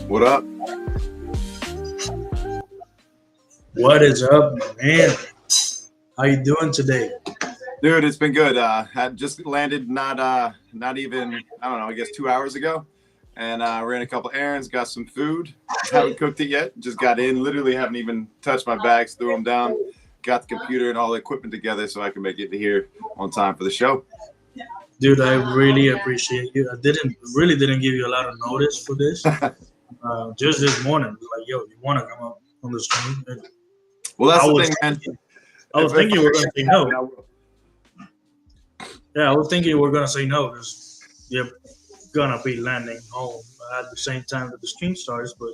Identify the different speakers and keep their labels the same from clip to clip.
Speaker 1: What up?
Speaker 2: What is up, man? How you doing today?
Speaker 1: Dude, it's been good. I just landed not even, I don't know, I guess 2 hours ago. And ran a couple errands, got some food. Haven't cooked it yet. Just got in, literally haven't even touched my bags, threw them down, got the computer and all the equipment together so I can make it here on time for the show.
Speaker 2: Dude, I really appreciate you. I didn't give you a lot of notice for this. Just this morning, like, yo, you want to come up on the stream?
Speaker 1: Well, that's the thing, man.
Speaker 2: I was thinking you were going to say no. Yeah, I was thinking you were going to say no because you're going to be landing home at the same time that the stream starts, but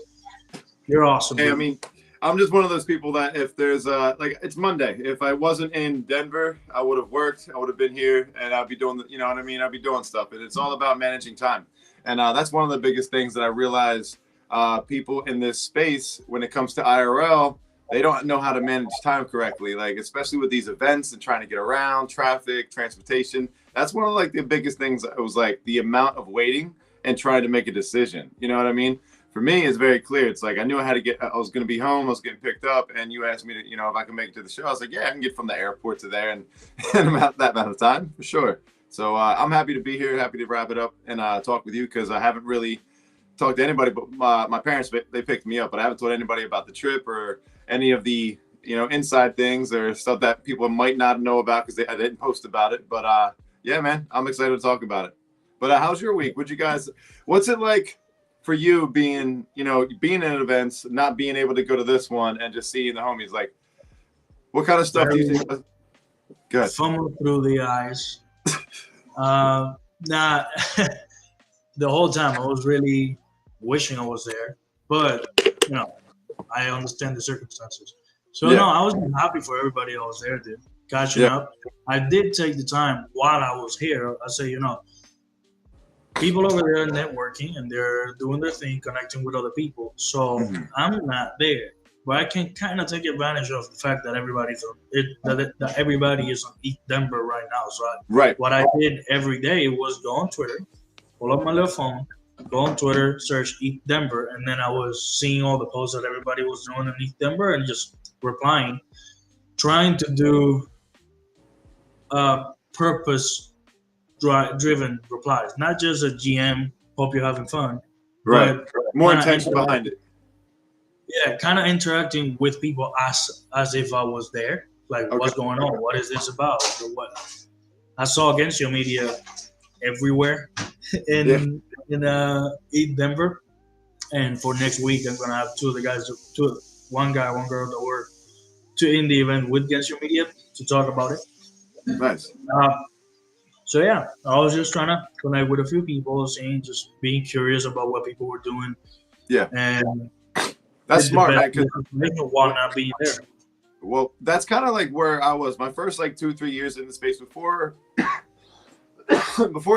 Speaker 2: you're awesome.
Speaker 1: Hey, I mean, I'm just one of those people that if there's like it's Monday. If I wasn't in Denver, I would have worked. I would have been here, and I'd be doing, you know what I mean? I'd be doing stuff, and it's all about managing time. And that's one of the biggest things that I realize people in this space, when it comes to IRL, they don't know how to manage time correctly. Like especially with these events and trying to get around, traffic, transportation. That's one of like the biggest things. It was like the amount of waiting and trying to make a decision. You know what I mean? For me, it's very clear. It's like I knew I was going to be home. I was getting picked up, and you asked me to, you know, if I could make it to the show. I was like, yeah, I can get from the airport to there in about that amount of time for sure. So I'm happy to be here. Happy to wrap it up and talk with you because I haven't really talked to anybody. But my parents, they picked me up, but I haven't told anybody about the trip or any of the, you know, inside things or stuff that people might not know about because I didn't post about it. But yeah, man, I'm excited to talk about it. But how's your week? What's it like for you being in events, not being able to go to this one and just seeing the homies? Like, what kind of stuff do you think? Good.
Speaker 2: Fumble through the eyes. Nah, the whole time I was really wishing I was there, but you know, I understand the circumstances. So
Speaker 1: Yeah.
Speaker 2: no, I was happy for everybody that was there, dude. Catching up. I did take the time while I was here. I say, you know, people over there are networking and they're doing their thing, connecting with other people. So I'm not there, but I can kind of take advantage of the fact that everybody is on East Denver right now. So what I did every day was go on Twitter, pull up my little phone, go on Twitter, search East Denver, and then I was seeing all the posts that everybody was doing in East Denver and just replying, trying to do purpose-driven replies, not just a GM, hope you're having fun.
Speaker 1: Right. More intention behind it.
Speaker 2: Yeah, kind of interacting with people as if I was there. Like, what's going on? What is this about? Or what? I saw Against Your Media everywhere in Denver. And for next week, I'm going to have one guy, one girl that were in the event with Against Your Media to talk about it.
Speaker 1: Nice.
Speaker 2: So yeah, I was just trying to connect with a few people, just being curious about what people were doing.
Speaker 1: Yeah.
Speaker 2: And
Speaker 1: that's smart, man.
Speaker 2: While not being there.
Speaker 1: Well, that's kind of like where I was. My first 2-3 years in the space before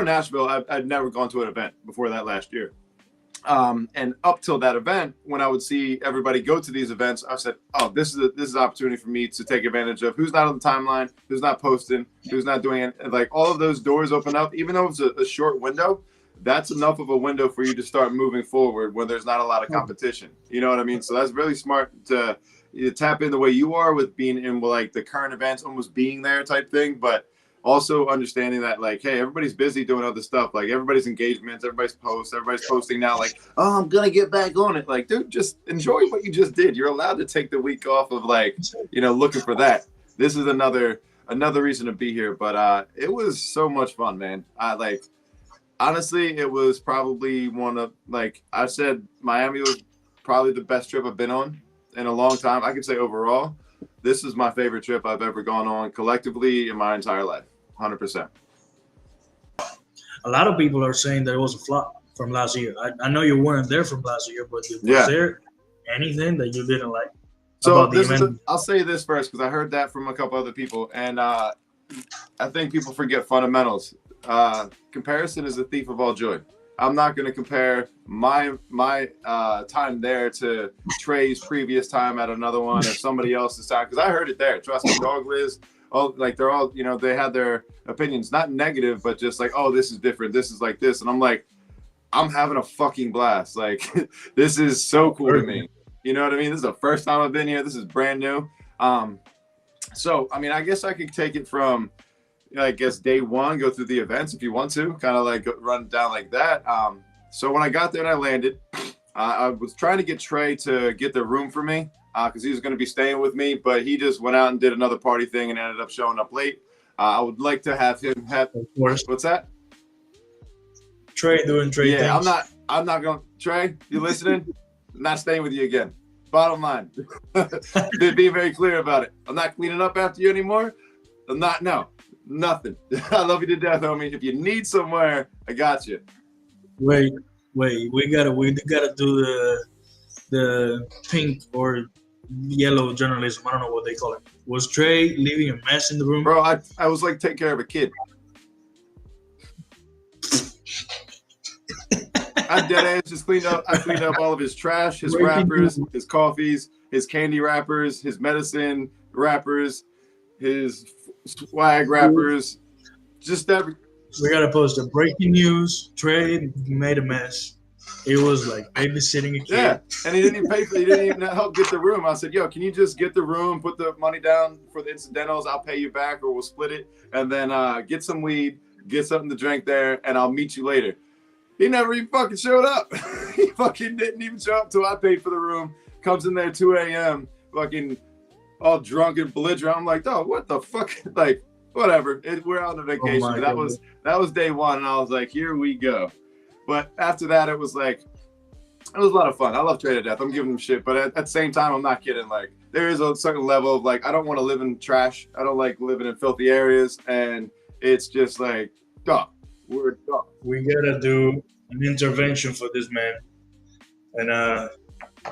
Speaker 1: Nashville, I'd never gone to an event before that last year. And up till that event, when I would see everybody go to these events, I said, "Oh, this is an opportunity for me to take advantage of who's not on the timeline, who's not posting, who's not doing it." And like all of those doors open up, even though it's a short window. That's enough of a window for you to start moving forward when there's not a lot of competition. You know what I mean? So that's really smart to tap in the way you are with being in like the current events, almost being there type thing, but also understanding that like, hey, everybody's busy doing other stuff. Like everybody's engagements, everybody's posts, everybody's posting now like, oh, I'm going to get back on it. Like, dude, just enjoy what you just did. You're allowed to take the week off of like, you know, looking for that. This is another reason to be here. But it was so much fun, man. Honestly, it was probably one of, like I said, Miami was probably the best trip I've been on in a long time. I could say overall, this is my favorite trip I've ever gone on collectively in my entire life. 100%.
Speaker 2: A lot of people are saying that it was a flop from last year. I know you weren't there from last year, but was there anything that you didn't like about the event?
Speaker 1: I'll say this first because I heard that from a couple other people, and I think people forget fundamentals. Comparison is the thief of all joy. I'm not going to compare my time there to Trey's previous time at another one or somebody else's time, because I heard it there. Trust me, Dog Liz, they're all, they had their opinions, not negative, but just like, oh, this is different. This is like this. And I'm like, I'm having a fucking blast. Like, this is so cool to me. You know what I mean? This is the first time I've been here. This is brand new. So, I mean, I guess I could take it from, I guess, day one, go through the events if you want to, kind of like run down like that. So when I got there and I landed, I was trying to get Trey to get the room for me because he was going to be staying with me, but he just went out and did another party thing and ended up showing up late. I would like to have him have. What's that?
Speaker 2: Trey doing Trey things.
Speaker 1: Yeah, I'm not going. Trey, you listening? I'm not staying with you again. Bottom line. Being very clear about it. I'm not cleaning up after you anymore. I'm not. No, nothing. I love you to death, homie. If you need somewhere, I got you.
Speaker 2: Wait. We gotta do the pink or yellow journalism. I don't know what they call it. Was Trey leaving a mess in the room?
Speaker 1: Bro, I was like taking care of a kid. I dead ass just cleaned up. I cleaned up all of his trash, his wrappers, his coffees, his candy wrappers, his medicine wrappers, his swag wrappers, just every.
Speaker 2: We gotta post a breaking news. Trey made a mess. It was like babysitting a kid.
Speaker 1: Yeah, and he didn't even pay for. He didn't even help get the room. I said, "Yo, can you just get the room, put the money down for the incidentals? I'll pay you back, or we'll split it, and then get some weed, get something to drink there, and I'll meet you later." He never even fucking showed up. He fucking didn't even show up till I paid for the room. Comes in there 2 a.m. fucking all drunk and belligerent. I'm like, "Dog, what the fuck?" Like, whatever. We're on a vacation. That was day one, and I was like, "Here we go." But after that, it was like, it was a lot of fun. I love Trey to death. I'm giving him shit, but at the same time, I'm not kidding. Like, there is a certain level of like, I don't want to live in trash. I don't like living in filthy areas, and it's just like, dog. We're dog.
Speaker 2: We gotta do an intervention for this man, and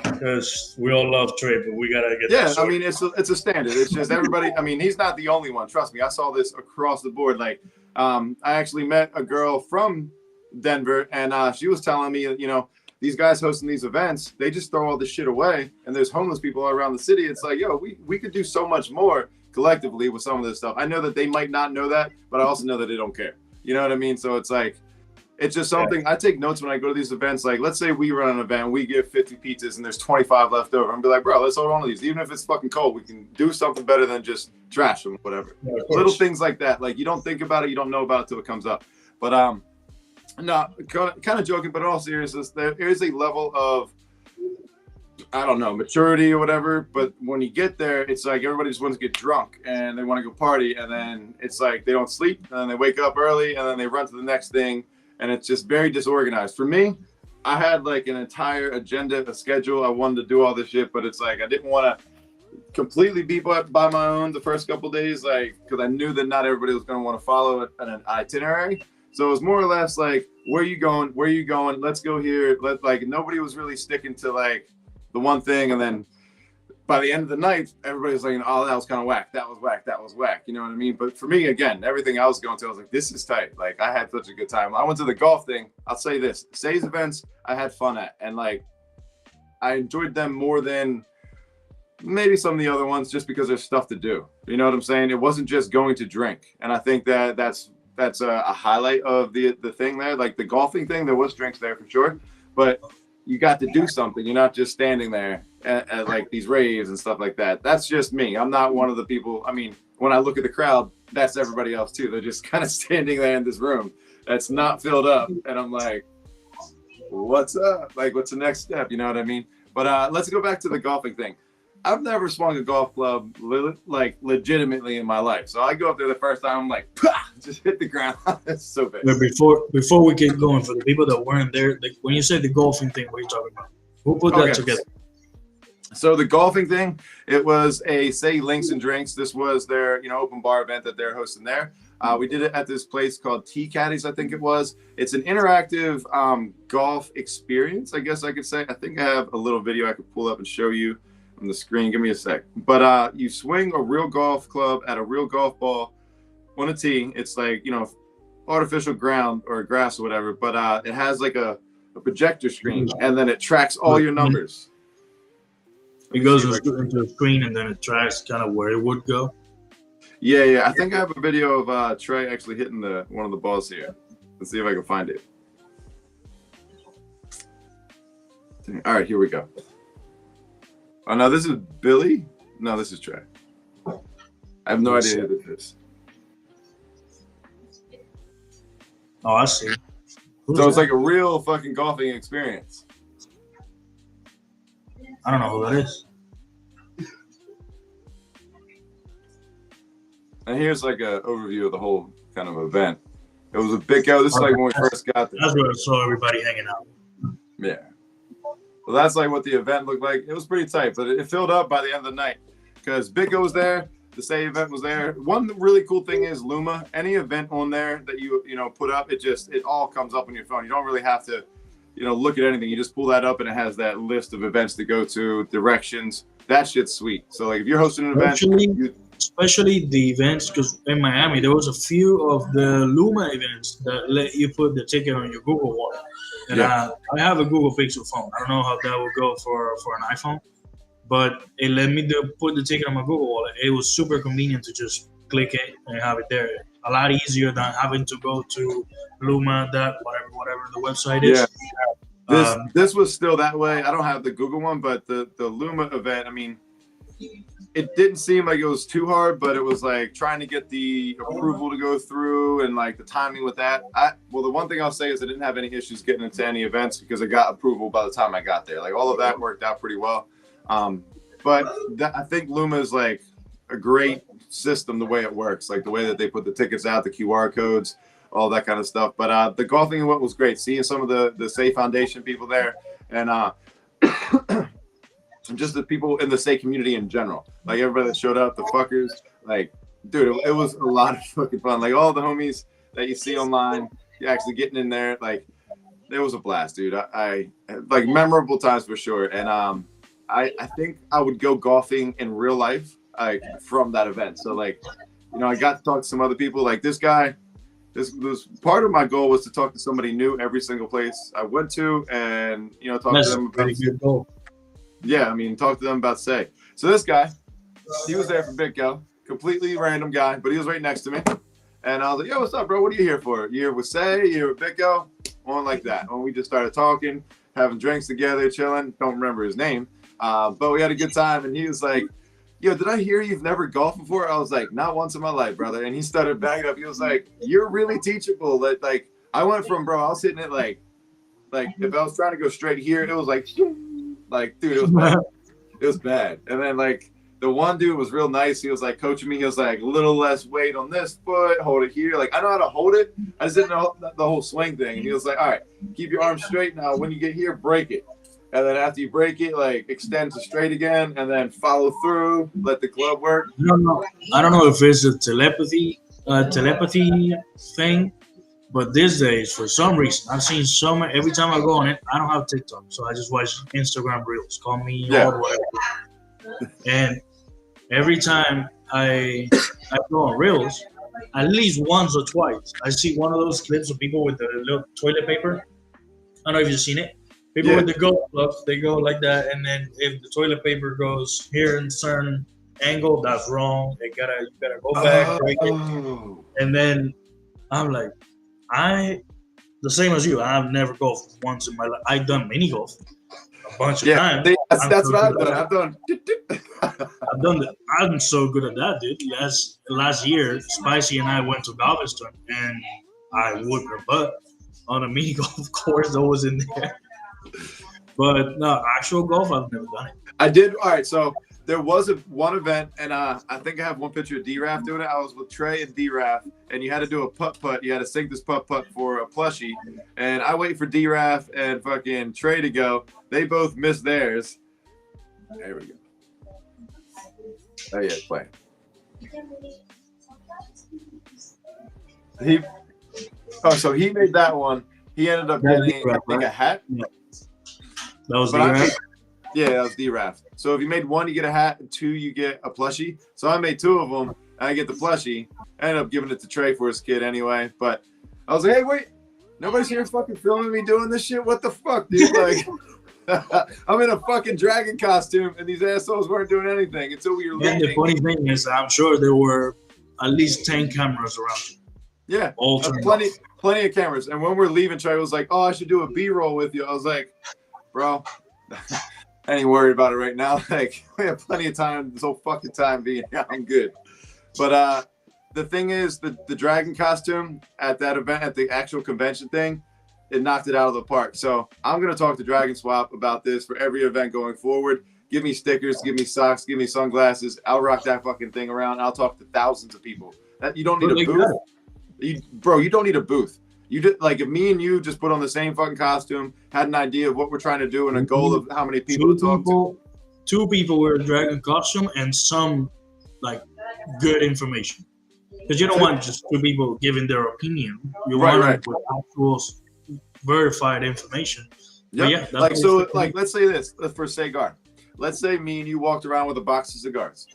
Speaker 2: because we all love Trey, but we gotta get.
Speaker 1: Yeah, I mean, it's a standard. It's just everybody. I mean, he's not the only one. Trust me, I saw this across the board. Like, I actually met a girl from Denver, and she was telling me, you know, these guys hosting these events, they just throw all this shit away, and there's homeless people all around the city. It's like, yo, we could do so much more collectively with some of this stuff. I know that they might not know that, but I also know that they don't care. You know what I mean? So it's like, it's just something. I take notes when I go to these events. Like, let's say we run an event, we give 50 pizzas and there's 25 left over. I'm be like, bro, let's hold on to these. Even if it's fucking cold, we can do something better than just trash them, whatever. Yeah, little things like that. Like, you don't think about it, you don't know about it till it comes up. But no, kind of joking, but in all seriousness, there is a level of, I don't know, maturity or whatever. But when you get there, it's like everybody just wants to get drunk and they want to go party. And then it's like they don't sleep and then they wake up early and then they run to the next thing. And it's just very disorganized. For me, I had like an entire agenda, a schedule. I wanted to do all this shit, but it's like I didn't want to completely be by my own the first couple of days, like, because I knew that not everybody was going to want to follow an itinerary. So it was more or less like, where you going? Where you going? Let's go here. Like, nobody was really sticking to like the one thing. And then by the end of the night, everybody's like, oh, that was kind of whack. That was whack. That was whack. You know what I mean? But for me, again, everything I was going to, I was like, this is tight. Like, I had such a good time. I went to the golf thing. I'll say this. Say's events, I had fun at. And like, I enjoyed them more than maybe some of the other ones just because there's stuff to do. You know what I'm saying? It wasn't just going to drink. And I think that that's a highlight of the thing there. Like the golfing thing, there was drinks there for sure. But you got to do something. You're not just standing there at like these raves and stuff like that. That's just me. I'm not one of the people. I mean, when I look at the crowd, that's everybody else too. They're just kind of standing there in this room that's not filled up. And I'm like, what's up? Like, what's the next step? You know what I mean? But let's go back to the golfing thing. I've never swung a golf club like legitimately in my life. So I go up there the first time, I'm like, pah, just hit the ground. It's so bad.
Speaker 2: But before we get going, for the people that weren't there, like, when you say the golfing thing, what are you talking about? Who put that together?
Speaker 1: So the golfing thing, it was a Say Links and Drinks. This was their open bar event that they're hosting there. We did it at this place called Tea Caddies, I think it was. It's an interactive golf experience, I guess I could say. I think I have a little video I could pull up and show you on the screen. Give me a sec. But you swing a real golf club at a real golf ball on a tee. It's like, artificial ground or grass or whatever, but it has like a projector screen, and then it tracks all your numbers.
Speaker 2: It goes into a screen, and then it tracks kind of where it would go.
Speaker 1: Yeah. I think I have a video of Trey actually hitting one of the balls here. Let's see if I can find it. All right, here we go. Oh no, this is Billy. No, this is Trey. I have no idea who this is.
Speaker 2: Oh, I see.
Speaker 1: So it's like a real fucking golfing experience.
Speaker 2: I don't know who that is.
Speaker 1: And here's like an overview of the whole kind of event. It was a big go. This is like when we first got there.
Speaker 2: That's where I saw everybody hanging out.
Speaker 1: Yeah. Well, that's like what the event looked like. It was pretty tight, but it filled up by the end of the night because Big O was there. The Say event was there. One really cool thing is Luma. Any event on there that you put up, it all comes up on your phone. You don't really have to, look at anything. You just pull that up and it has that list of events to go to, directions. That shit's sweet. So like if you're hosting an event,
Speaker 2: especially the events, because in Miami there was a few of the Luma events that let you put the ticket on your Google Wallet. And I have a Google Pixel phone. I don't know how that would go for an iPhone, but it let me put the ticket on my Google Wallet. It was super convenient to just click it and have it there. A lot easier than having to go to Luma, whatever the website is.
Speaker 1: Yeah. This was still that way. I don't have the Google one, but the Luma event, I mean, it didn't seem like it was too hard, but it was like trying to get the approval to go through and like the timing with that. The one thing I'll say is I didn't have any issues getting into any events because I got approval by the time I got there. Like all of that worked out pretty well. But I think Luma is like a great system the way it works, like the way that they put the tickets out, the QR codes, all that kind of stuff. But the golfing event was great. Seeing some of the Say Foundation people there and just the people in the Say community in general, like everybody that showed up, the fuckers, like, dude, it was a lot of fucking fun. Like all the homies that you see online, you're actually getting in there. Like it was a blast, dude. I like memorable times for sure. And I think I would go golfing in real life, like from that event. So like, I got to talk to some other people. Like this guy, this part of my goal was to talk to somebody new every single place I went to, and talk to them about. Good goal. Yeah, I mean, talk to them about Say. So this guy, he was there for Big Go, completely random guy, but he was right next to me. And I was like, yo, what's up, bro? What are you here for? You here with Say? You here with Big Go? On like that. And we just started talking, having drinks together, chilling. Don't remember his name. But we had a good time. And he was like, yo, did I hear you've never golfed before? I was like, not once in my life, brother. And he started backing up. He was like, you're really teachable. Like I went from, bro, I was hitting it like if I was trying to go straight here, it was like, dude, it was bad. It was bad. And then like the one dude was real nice. He was like coaching me. He was like, a little less weight on this foot, hold it here. Like I know how to hold it. I just didn't know the whole swing thing. And he was like, all right, keep your arms straight. Now when you get here, break it. And then after you break it, like extend to straight again, and then follow through. Let the club work.
Speaker 2: I don't know if it's a telepathy thing. But these days, for some reason, I've seen so many. Every time I go on it, I don't have TikTok, so I just watch Instagram Reels. Call me old, whatever. And every time I go on Reels, at least once or twice, I see one of those clips of people with the little toilet paper. I don't know if you've seen it. People with the golf clubs, they go like that, and then if the toilet paper goes here in a certain angle, that's wrong. You gotta go back, break it, and then I'm like. The same as you. I've never golfed once in my life. I've done mini golf a bunch of times.
Speaker 1: That's what I've done.
Speaker 2: I've done that. I'm so good at that, dude. Last year, Spicy and I went to Galveston, and I whooped her butt on a mini golf course that was in there. But no, actual golf, I've never done it.
Speaker 1: I did. All right, so there was one event, and I think I have one picture of D-Raf doing it. I was with Trey and D-Raf, and you had to do a putt-putt. You had to sink this putt-putt for a plushie. And I wait for D-Raf and fucking Trey to go. They both missed theirs. There we go. Oh, yeah, play. So he made that one. He ended up getting, I think, a hat.
Speaker 2: Yeah. That was D-Raf?
Speaker 1: Yeah, that was D-Raf. So if you made one, you get a hat, and two, you get a plushie. So I made two of them, and I get the plushie. I ended up giving it to Trey for his kid anyway. But I was like, hey, wait, nobody's here fucking filming me doing this shit? What the fuck, dude? Like, I'm in a fucking dragon costume, and these assholes weren't doing anything until we were leaving.
Speaker 2: And the funny thing is, I'm sure there were at least 10 cameras around you.
Speaker 1: Yeah, plenty of cameras. And when we're leaving, Trey was like, oh, I should do a B-roll with you. I was like, bro, I ain't worried about it right now. Like, we have plenty of time. This whole fucking time being here, I'm good. But the thing is, the dragon costume at that event, at the actual convention thing, it knocked it out of the park. So I'm gonna talk to Dragon Swap about this for every event going forward. Give me stickers, give me socks, give me sunglasses. I'll rock that fucking thing around. I'll talk to thousands of people. That you don't need a booth, you don't need a booth. You did, like, if me and you just put on the same fucking costume, had an idea of what we're trying to do and a goal of how many people to talk to.
Speaker 2: 2 people wear a dragon costume and some like good information, because you don't want just 2 people giving their opinion. You want them with actual verified information.
Speaker 1: Yep. Yeah, like, so, like, let's say this for Sei-Gar. Let's say me and you walked around with a box of cigars,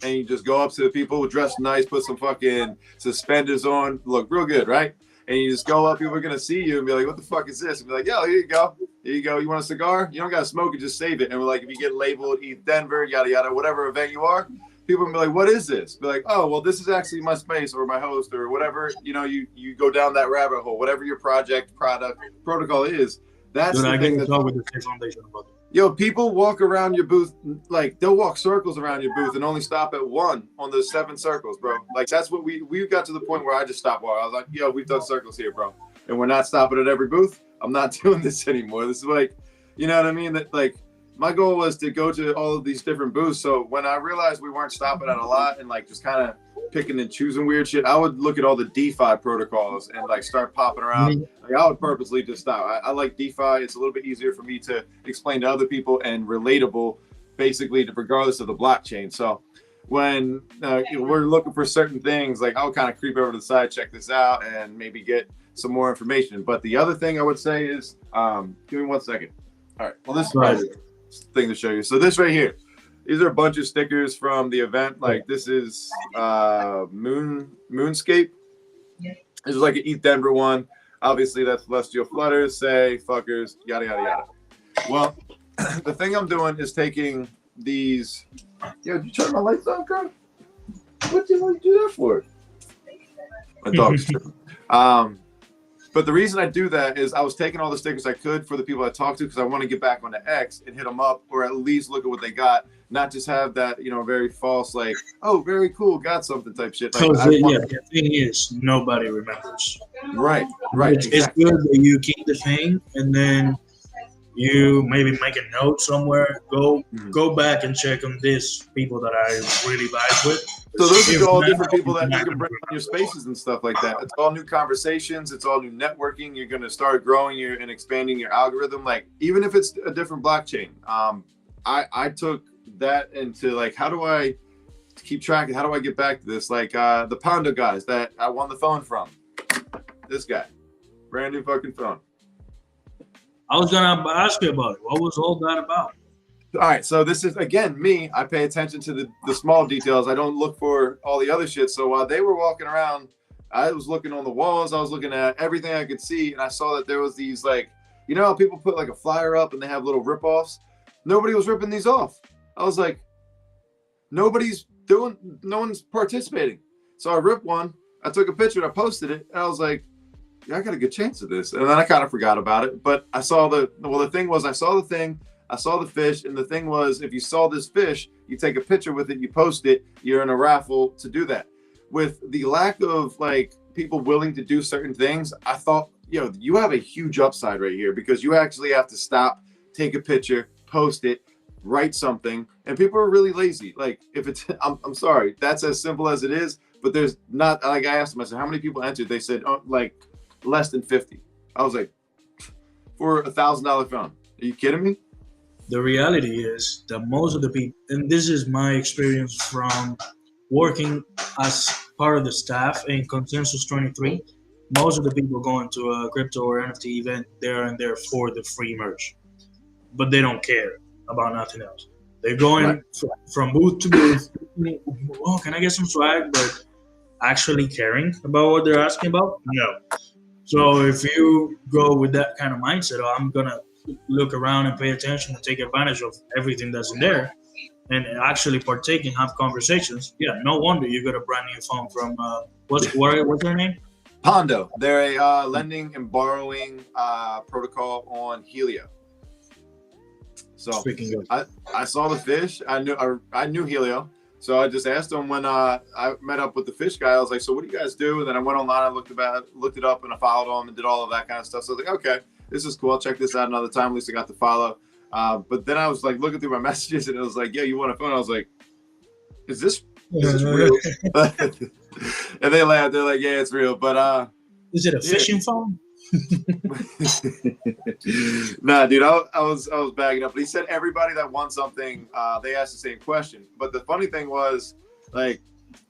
Speaker 1: and you just go up to the people dressed nice, put some fucking suspenders on, look real good, right? And you just go up, people are gonna see you and be like, "What the fuck is this?" And be like, "Yo, here you go, here you go. You want a cigar? You don't gotta smoke it, just save it." And we're like, if you get labeled East Denver, yada yada, whatever event you are, people will be like, "What is this?" Be like, "Oh, well, this is actually my space or my host or whatever." You know, you go down that rabbit hole, whatever your project, product, protocol is. That's the thing that's
Speaker 2: with the Sei Foundation about it.
Speaker 1: Yo, people walk around your booth, like, they'll walk circles around your booth and only stop at 1 on the 7 circles, bro. Like, that's what we got to the point where I just stopped walking. I was like, yo, we've done circles here, bro. And we're not stopping at every booth. I'm not doing this anymore. This is like, you know what I mean? That, like, my goal was to go to all of these different booths. So when I realized we weren't stopping at a lot and, like, just kind of picking and choosing weird shit, I would look at all the DeFi protocols and, like, start popping around. Like, I would purposely just stop. I like DeFi. It's a little bit easier for me to explain to other people and relatable, basically, regardless of the blockchain. So when we're looking for certain things, like, I'll kind of creep over to the side, check this out, and maybe get some more information. But the other thing I would say is, give me 1 second. All right. Well, this is the thing to show you. So this right here. These are a bunch of stickers from the event. Like, this is Moonscape. This is like an East Denver one. Obviously, that's Celestial Flutters, Say, Fuckers, yada, yada, yada. Well, the thing I'm doing is taking these. Yo, did you turn my lights on, girl? What the hell did you do that for? My dog's tripping. But the reason I do that is I was taking all the stickers I could for the people I talked to, because I want to get back onto X and hit them up, or at least look at what they got, not just have that, you know, very false, like, oh, very cool, got something type shit. Like,
Speaker 2: the thing is, nobody remembers.
Speaker 1: Right.
Speaker 2: It's good that you keep the thing, and then you maybe make a note somewhere. Go back and check on these people that I really vibe with.
Speaker 1: So those are all different people that you can bring on your spaces and stuff like that. It's all new conversations. It's all new networking. You're going to start growing and expanding your algorithm. Like, even if it's a different blockchain, I took that into, like, how do I keep track? How do I get back to this? Like, the Pondo guys that I won the phone from. This guy, brand new fucking phone.
Speaker 2: I was gonna ask you about it. What was all that about?
Speaker 1: All right, so this is, again, me. I pay attention to the small details. I don't look for all the other shit. So while they were walking around, I was looking on the walls. I was looking at everything I could see, and I saw that there was these, like, you know how people put like a flyer up and they have little rip-offs? Nobody was ripping these off. I was like, no one's participating. So I ripped one. I took a picture and I posted it. And I was like, yeah, I got a good chance of this. And then I kind of forgot about it. But I saw the thing was, I saw the thing. I saw the fish, and the thing was, if you saw this fish, you take a picture with it, you post it, you're in a raffle to do that. With the lack of, like, people willing to do certain things, I thought, yo, you have a huge upside right here, because you actually have to stop, take a picture, post it, write something, and people are really lazy. Like, if it's, I'm sorry, that's as simple as it is, but there's not, like, I asked them, I said, how many people entered? They said, oh, like, less than 50. I was like, for $1,000 phone, are you kidding me?
Speaker 2: The reality is that most of the people, and this is my experience from working as part of the staff in Consensus 23, most of the people going to a crypto or NFT event, they're there for the free merch, but they don't care about nothing else. They're going from booth to booth. Oh, can I get some swag? But actually caring about what they're asking about? No. So if you go with that kind of mindset, oh, I'm going to look around and pay attention and take advantage of everything that's in there and actually partake and have conversations, yeah, no wonder you got a brand new phone from, what's their name?
Speaker 1: Pondo. They're a lending and borrowing protocol on Helio. So
Speaker 2: freaking good.
Speaker 1: I saw the fish. I knew Helio. So I just asked him when I met up with the fish guy. I was like, so what do you guys do? And then I went online, I looked it up, and I followed him and did all of that kind of stuff. So I was like, okay, this is cool. I'll check this out another time. At least I got to follow. But then I was like looking through my messages, and it was like, yeah, you want a phone? I was like, is this real? And they laughed. They're like, yeah, it's real. But
Speaker 2: is it a fishing phone?
Speaker 1: Nah, dude, I was bagging up. But he said everybody that won something, they asked the same question. But the funny thing was, like,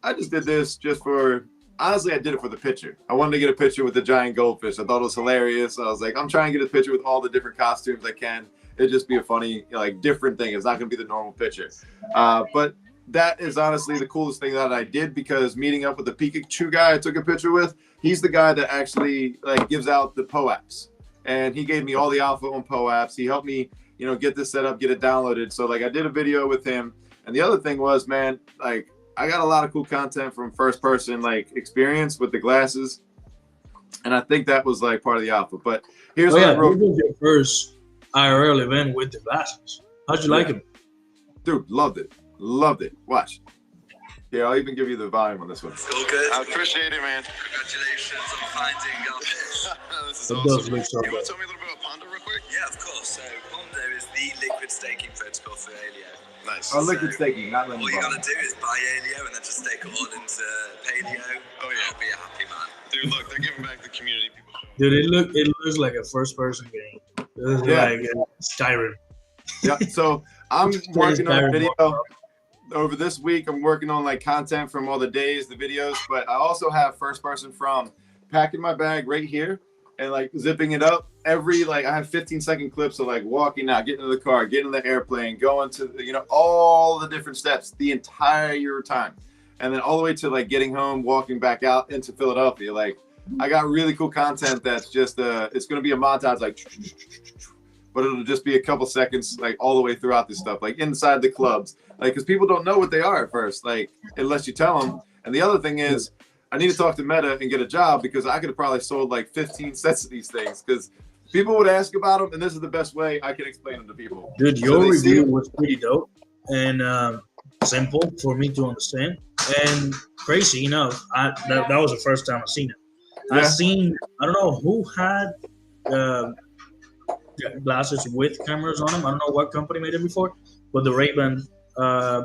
Speaker 1: I just did this just for. Honestly, I did it for the picture. I wanted to get a picture with the giant goldfish. I thought it was hilarious. I was like, I'm trying to get a picture with all the different costumes I can. It'd just be a funny, like, different thing. It's not going to be the normal picture. But that is honestly the coolest thing that I did, because meeting up with the Pikachu guy I took a picture with, he's the guy that actually like gives out the POAPs, and he gave me all the alpha on POAPs. He helped me, get this set up, get it downloaded. So like I did a video with him, and the other thing was, man, like I got a lot of cool content from first person like experience with the glasses, and I think that was like part of the alpha. But here's what I wrote.
Speaker 2: This was your first IRL event with the glasses. How'd you like it?
Speaker 1: Dude, loved it. Loved it. Watch. Yeah, I'll even give you the volume on this one.
Speaker 3: It's all good.
Speaker 1: I appreciate it, man.
Speaker 3: Congratulations on finding our fish.
Speaker 1: This is
Speaker 2: It
Speaker 1: awesome.
Speaker 2: does look so
Speaker 1: You want
Speaker 2: good.
Speaker 1: to tell me a little bit about Pondo real quick?
Speaker 3: Yeah, of course. So Pondo is the liquid staking protocol for Alio.
Speaker 1: Nice. Oh, liquid staking, not lemon.
Speaker 3: All you gotta do is buy Alio and then just stake it all into Paleo.
Speaker 1: Oh yeah.
Speaker 3: I'll be a happy man.
Speaker 1: Dude, look, they're giving back the community. People.
Speaker 2: Dude, it looks like a first person game. It looks like Skyrim.
Speaker 1: Yeah. So I'm working on a video. Over this week, I'm working on like content from all the days, the videos, but I also have first person from packing my bag right here and like zipping it up. I have 15-second clips of like walking out, getting in the car, getting in the airplane, going to, all the different steps the entire time. And then all the way to like getting home, walking back out into Philadelphia. Like I got really cool content that's just, it's going to be a montage like, but it'll just be a couple seconds like all the way throughout this stuff, like inside the clubs. Like, because people don't know what they are at first, like, unless you tell them. And the other thing is, I need to talk to Meta and get a job, because I could have probably sold like 15 sets of these things, because people would ask about them, and this is the best way I can explain them to people.
Speaker 2: Dude, your review was pretty dope and simple for me to understand. And crazy enough, that was the first time I've seen it.
Speaker 1: Yeah.
Speaker 2: I don't know who had glasses with cameras on them. I don't know what company made it before, but the Ray-Ban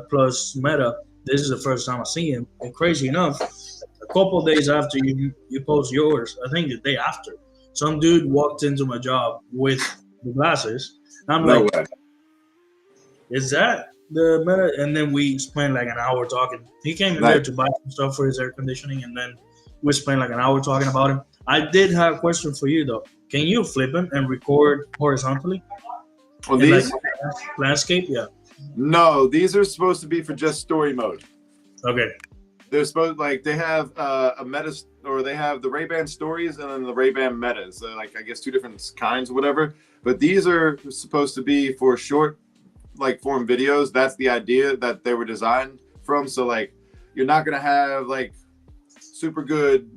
Speaker 2: plus Meta, this is the first time I've seen him. And crazy enough, a couple of days after you post yours, I think the day after, some dude walked into my job with the glasses. And I'm like,
Speaker 1: way.
Speaker 2: Is that the Meta? And then we spent like an hour talking. He came in there to buy some stuff for his air conditioning, and then we spent like an hour talking about him. I did have a question for you though. Can you flip him and record horizontally?
Speaker 1: On these?
Speaker 2: Like, landscape? Yeah.
Speaker 1: No, these are supposed to be for just story mode.
Speaker 2: Okay.
Speaker 1: They're supposed they have a meta, or they have the Ray-Ban stories and then the Ray-Ban metas. Like I guess two different kinds, whatever. But these are supposed to be for short, like form videos. That's the idea that they were designed from. So like you're not gonna have like super good,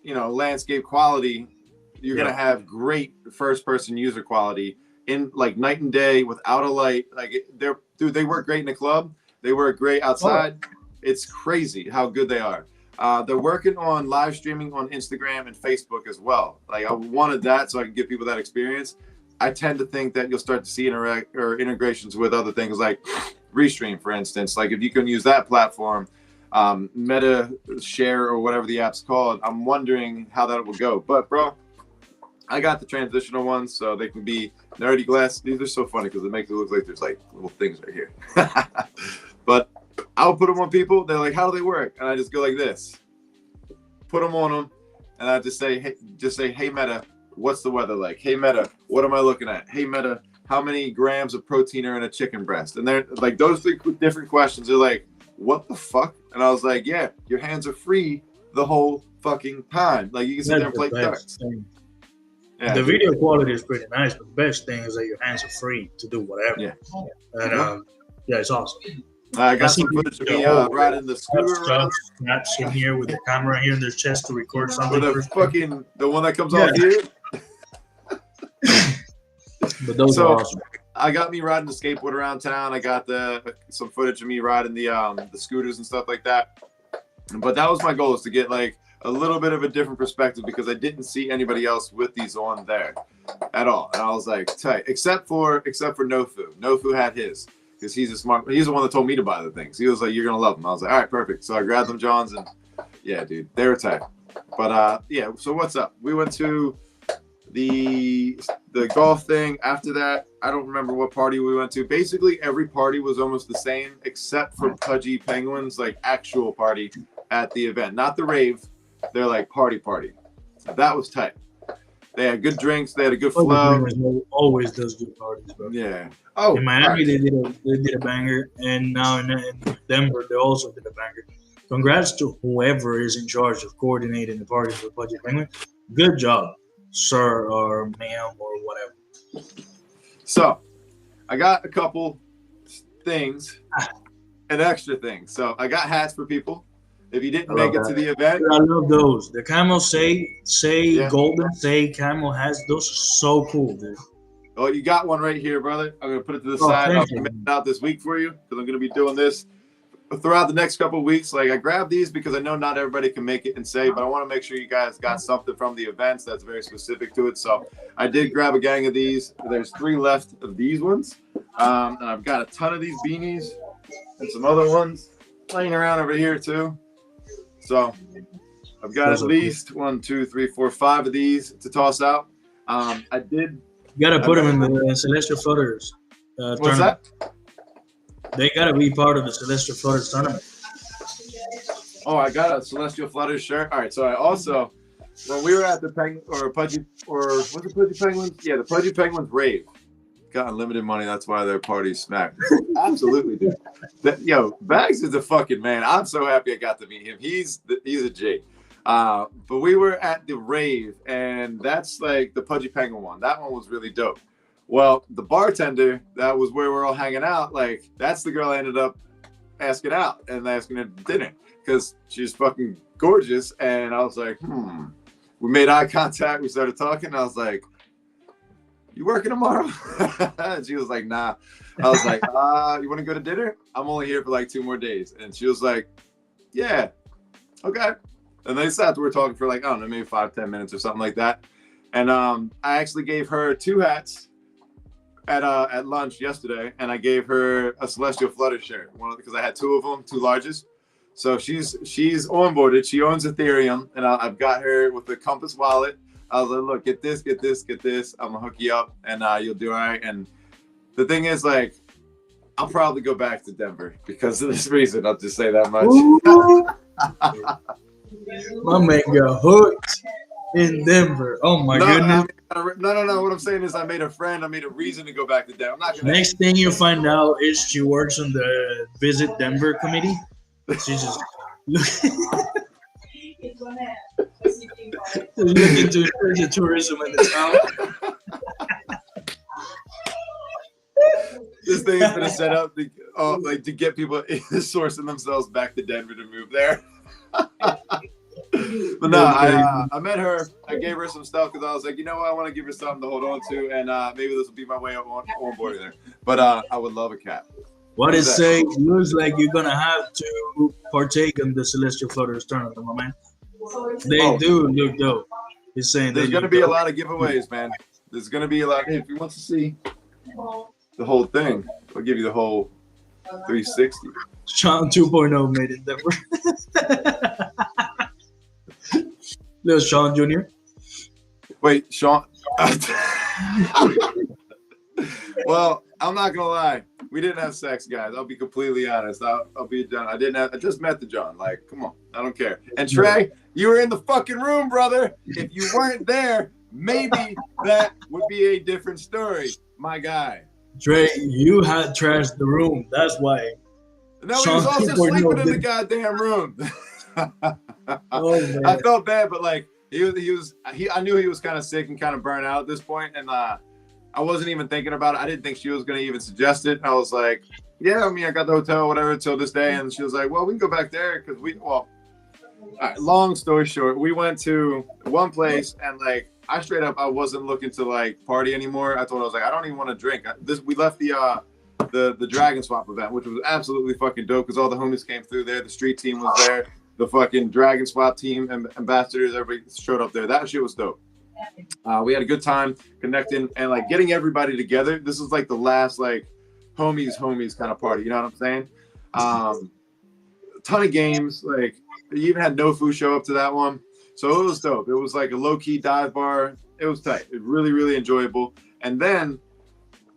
Speaker 1: landscape quality. You're gonna have great first-person user quality in like night and day without a light. Like they work great in the club. They work great outside. Oh. It's crazy how good they are. They're working on live streaming on Instagram and Facebook as well. Like I wanted that so I can give people that experience. I tend to think that you'll start to see integrations with other things like Restream, for instance. Like if you can use that platform, Meta Share or whatever the app's called, I'm wondering how that will go. But bro, I got the transitional ones, so they can be nerdy glass. These are so funny because it makes it look like there's like little things right here. But I'll put them on people. They're like, how do they work? And I just go like this, put them on them, and I just say, hey Meta, what's the weather like? Hey Meta, what am I looking at? Hey Meta, how many grams of protein are in a chicken breast? And they're like, those three different questions. They're like, what the fuck? And I was like, yeah, your hands are free the whole fucking time. Like you can sit there and play darts.
Speaker 2: Yeah, the video quality is pretty nice, but the best thing is that your hands are free to do whatever. Yeah. And it's awesome.
Speaker 1: I got some footage of me riding the scooter around.
Speaker 2: Snaps in here with the camera here in their chest to record something.
Speaker 1: The one that comes off here.
Speaker 2: But those are awesome.
Speaker 1: I got me riding the skateboard around town. I got some footage of me riding the scooters and stuff like that. But that was my goal, is to get like a little bit of a different perspective, because I didn't see anybody else with these on there at all. And I was like, tight, except for Nofu. Nofu had his, because he's the one that told me to buy the things. He was like, you're gonna love them. I was like, all right, perfect. So I grabbed them Johns, and yeah, dude, they were tight. But yeah, so what's up? We went to the golf thing. After that, I don't remember what party we went to. Basically every party was almost the same, except for Pudgy Penguin's like actual party at the event, not the rave. They're like party. So that was tight. They had good drinks. They had a good flow.
Speaker 2: Always does good parties, bro.
Speaker 1: Yeah. Oh,
Speaker 2: in Miami, they did a banger, and now in Denver, they also did a banger. Congrats to whoever is in charge of coordinating the parties for Pudgy Penguin. Good job, sir or ma'am or whatever.
Speaker 1: So, I got a couple things, an extra thing. So I got hats for people. If you didn't make it to the event,
Speaker 2: I love those. The Camo Say
Speaker 1: Yeah.
Speaker 2: Golden Say Camo hats. Those are so cool, dude.
Speaker 1: Oh, you got one right here, brother. I'm gonna put it to the side. I'll make it out this week for you, because I'm gonna be doing this throughout the next couple of weeks. Like, I grabbed these because I know not everybody can make it and say, but I want to make sure you guys got something from the events that's very specific to it. So I did grab a gang of these. There's 3 left of these ones, and I've got a ton of these beanies and some other ones laying around over here too. So I've got at least 1, 2, 3, 4, 5 of these to toss out. I did.
Speaker 2: You gotta put them in the Celestial Flutters.
Speaker 1: What's that?
Speaker 2: They gotta be part of the Celestial Flutters tournament.
Speaker 1: Oh, I got a Celestial Flutters shirt. All right, so I also, when we were at the Pudgy Penguins? Yeah, the Pudgy Penguins rave. Got unlimited money. That's why their party's smacked. Absolutely, dude. Yo, Bags is a fucking man. I'm so happy I got to meet him. He's a G. But we were at the rave, and that's like the Pudgy Penguin one. That one was really dope. Well, the bartender, that was where we're all hanging out. Like, that's the girl I ended up asking out and asking her to dinner, because she's fucking gorgeous. And I was like, We made eye contact. We started talking. And I was like, you working tomorrow? And she was like, nah. I was like, you want to go to dinner? I'm only here for like 2 more days. And she was like, yeah, okay. And they sat, we were talking for like, I don't know, maybe 5-10 minutes or something like that. And I actually gave her 2 hats at lunch yesterday, and I gave her a Celestial Flutter shirt, because I had 2 of them, 2 larges. So she's onboarded. She owns Ethereum, and I've got her with the Compass wallet. I was like, look, get this. I'm gonna hook you up, and you'll do all right. And the thing is, like, I'll probably go back to Denver because of this reason. I'll just say that much.
Speaker 2: My man got hooked in Denver. Oh my goodness.
Speaker 1: No. What I'm saying is, I made a friend. I made a reason to go back to Denver. I'm not gonna.
Speaker 2: Next thing you find out is she works on the Visit Denver committee. She's just looking to the tourism in the town.
Speaker 1: This thing is gonna set up to get people sourcing themselves back to Denver to move there. But no, I met her. I gave her some stuff because I was like, you know what, I want to give her something to hold on to, and maybe this will be my way on board there. But I would love a cat.
Speaker 2: What is saying? Looks like you're gonna have to partake in the Celestial Flutters tournament, my man. They do look dope. He's saying
Speaker 1: there's gonna be a lot of giveaways, man. There's gonna be a lot. If you want to see the whole thing, I'll give you the whole 360.
Speaker 2: Sean 2.0 made it Denver. Little Sean Jr.
Speaker 1: Wait, Sean. Well, I'm not gonna lie. We didn't have sex, guys. I'll be completely honest. I'll be done. I just met the John. Like, come on. I don't care. And Trey, you were in the fucking room, brother. If you weren't there, maybe that would be a different story, my guy.
Speaker 2: Trey, you had trashed the room. That's why.
Speaker 1: No, he was also sleeping in the goddamn room. Oh, man. I felt bad, but like I knew he was kind of sick and kind of burnt out at this point, and I wasn't even thinking about it. I didn't think she was going to even suggest it. I was like, yeah, I mean, I got the hotel, whatever, until this day. And she was like, well, we can go back there because all right, long story short, we went to one place, and like, I straight up, I wasn't looking to like party anymore. I told her, I was like, I don't even want to drink. We left the Dragon Swap event, which was absolutely fucking dope because all the homies came through there. The street team was there. The fucking Dragon Swap team and ambassadors, everybody showed up there. That shit was dope. We had a good time connecting and like getting everybody together. This is like the last like homies kind of party. You know what I'm saying? A ton of games. Like you even had No Foo show up to that one. So it was dope. It was like a low-key dive bar. It was tight. It was really, really enjoyable. And then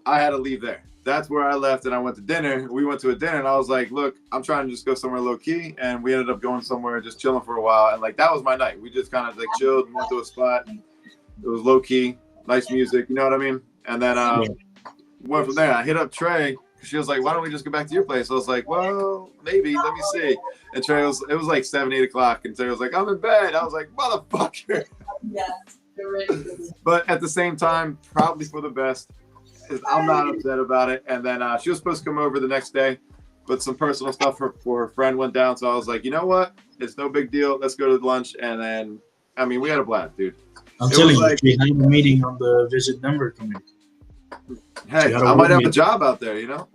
Speaker 1: I had to leave there. That's where I left and I went to dinner. We went to a dinner and I was like, look, I'm trying to just go somewhere low-key. And we ended up going somewhere, just chilling for a while. And like, that was my night. We just kind of like chilled, went to a spot. It was low-key, nice music. You know what I mean? And then went from there. I hit up Trey. She was like, why don't we just go back to your place? I was like, well, maybe. Let me see. And Trey it was like 7, 8 o'clock. And Trey was like, I'm in bed. I was like, motherfucker.
Speaker 4: Yeah, you're ready.
Speaker 1: But at the same time, probably for the best. I'm not upset about it. And then she was supposed to come over the next day, but some personal stuff for her friend went down. So I was like, you know what? It's no big deal. Let's go to lunch. And then, I mean, we had a blast, dude.
Speaker 2: I'm telling you, we had a meeting on the Visit Denver committee.
Speaker 1: Hey, I might have a job out there, you know.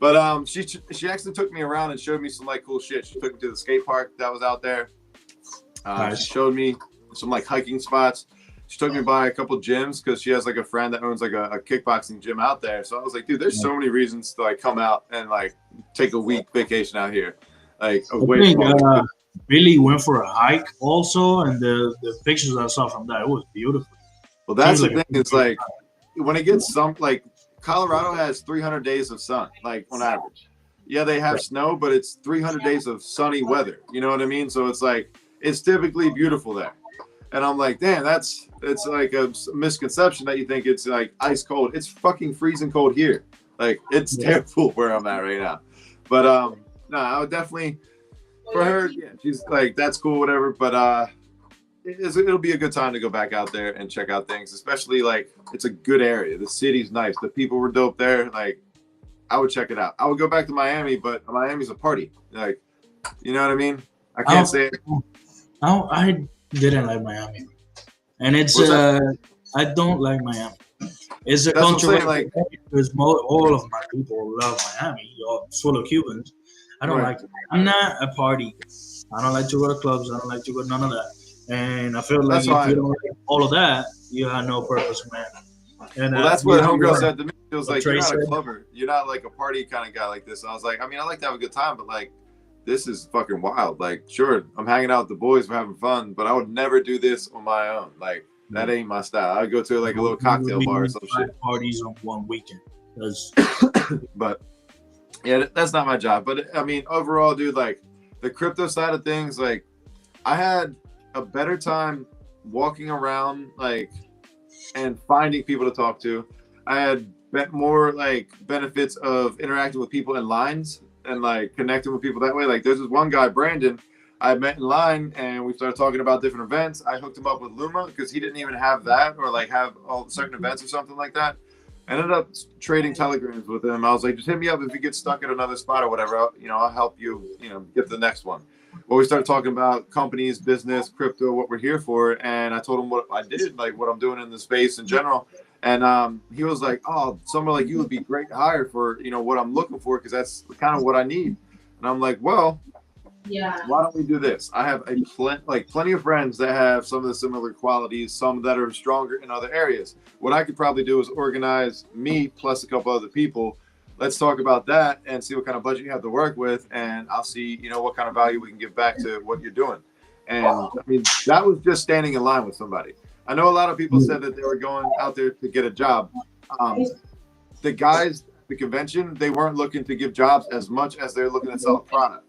Speaker 1: But she actually took me around and showed me some like cool shit. She took me to the skate park that was out there.
Speaker 2: Nice.
Speaker 1: She showed me some like hiking spots. She took me by a couple gyms because she has like a friend that owns like a kickboxing gym out there. So I was like, dude, there's so many reasons to like come out and like take a week vacation out here. Like away from
Speaker 2: really went for a hike also, and the pictures I saw from that, it was beautiful.
Speaker 1: Well, that's the thing. It's like when it gets like Colorado has 300 days of sun, like on average. Yeah, they have snow, but it's 300 days of sunny weather. You know what I mean? So it's like it's typically beautiful there. And I'm like, damn, it's like a misconception that you think it's like ice cold. It's fucking freezing cold here. Like it's terrible where I'm at right now. But no, I would definitely for her. Yeah, she's like that's cool, whatever. But it'll be a good time to go back out there and check out things, especially like it's a good area. The city's nice. The people were dope there. Like I would check it out. I would go back to Miami, but Miami's a party. Like, you know what I mean? I can't say it.
Speaker 2: I didn't like Miami, and it's I don't like Miami. It's a country like because all of my people love Miami. You're full of Cubans. I don't like it. I'm not a party. I don't like to go to clubs. I don't like to go none of that. And I feel like if you don't like all of that, you have no purpose, man. And
Speaker 1: that's what homegirl said to me. She was like, "You're not a clubber. You're not like a party kind of guy like this." And I was like, "I mean, I like to have a good time, but like." This is fucking wild. Like, sure, I'm hanging out with the boys, we're having fun, but I would never do this on my own. Like, that ain't my style. I'd go to like a little cocktail bar or some shit.
Speaker 2: Parties on one weekend.
Speaker 1: But yeah, that's not my job. But I mean, overall, dude, like the crypto side of things, like I had a better time walking around, like, and finding people to talk to. I had more like benefits of interacting with people in lines. And like connecting with people that way. Like there's this one guy, Brandon, I met in line and we started talking about different events. I hooked him up with Luma because he didn't even have that or like have all certain events or something like that. I ended up trading telegrams with him. I was like, just hit me up if you get stuck at another spot or whatever. I'll help you, get to the next one. Well, we started talking about companies, business, crypto, what we're here for. And I told him what I did, like what I'm doing in the space in general. And he was like, oh, someone like you would be great to hire for, what I'm looking for, because that's kind of what I need. And I'm like, well, why don't we do this? I have plenty of friends that have some of the similar qualities, some that are stronger in other areas. What I could probably do is organize me plus a couple other people. Let's talk about that and see what kind of budget you have to work with. And I'll see, what kind of value we can give back to what you're doing. And I mean, that was just standing in line with somebody. I know a lot of people said that they were going out there to get a job. The guys at the convention, they weren't looking to give jobs as much as they're looking to sell a product.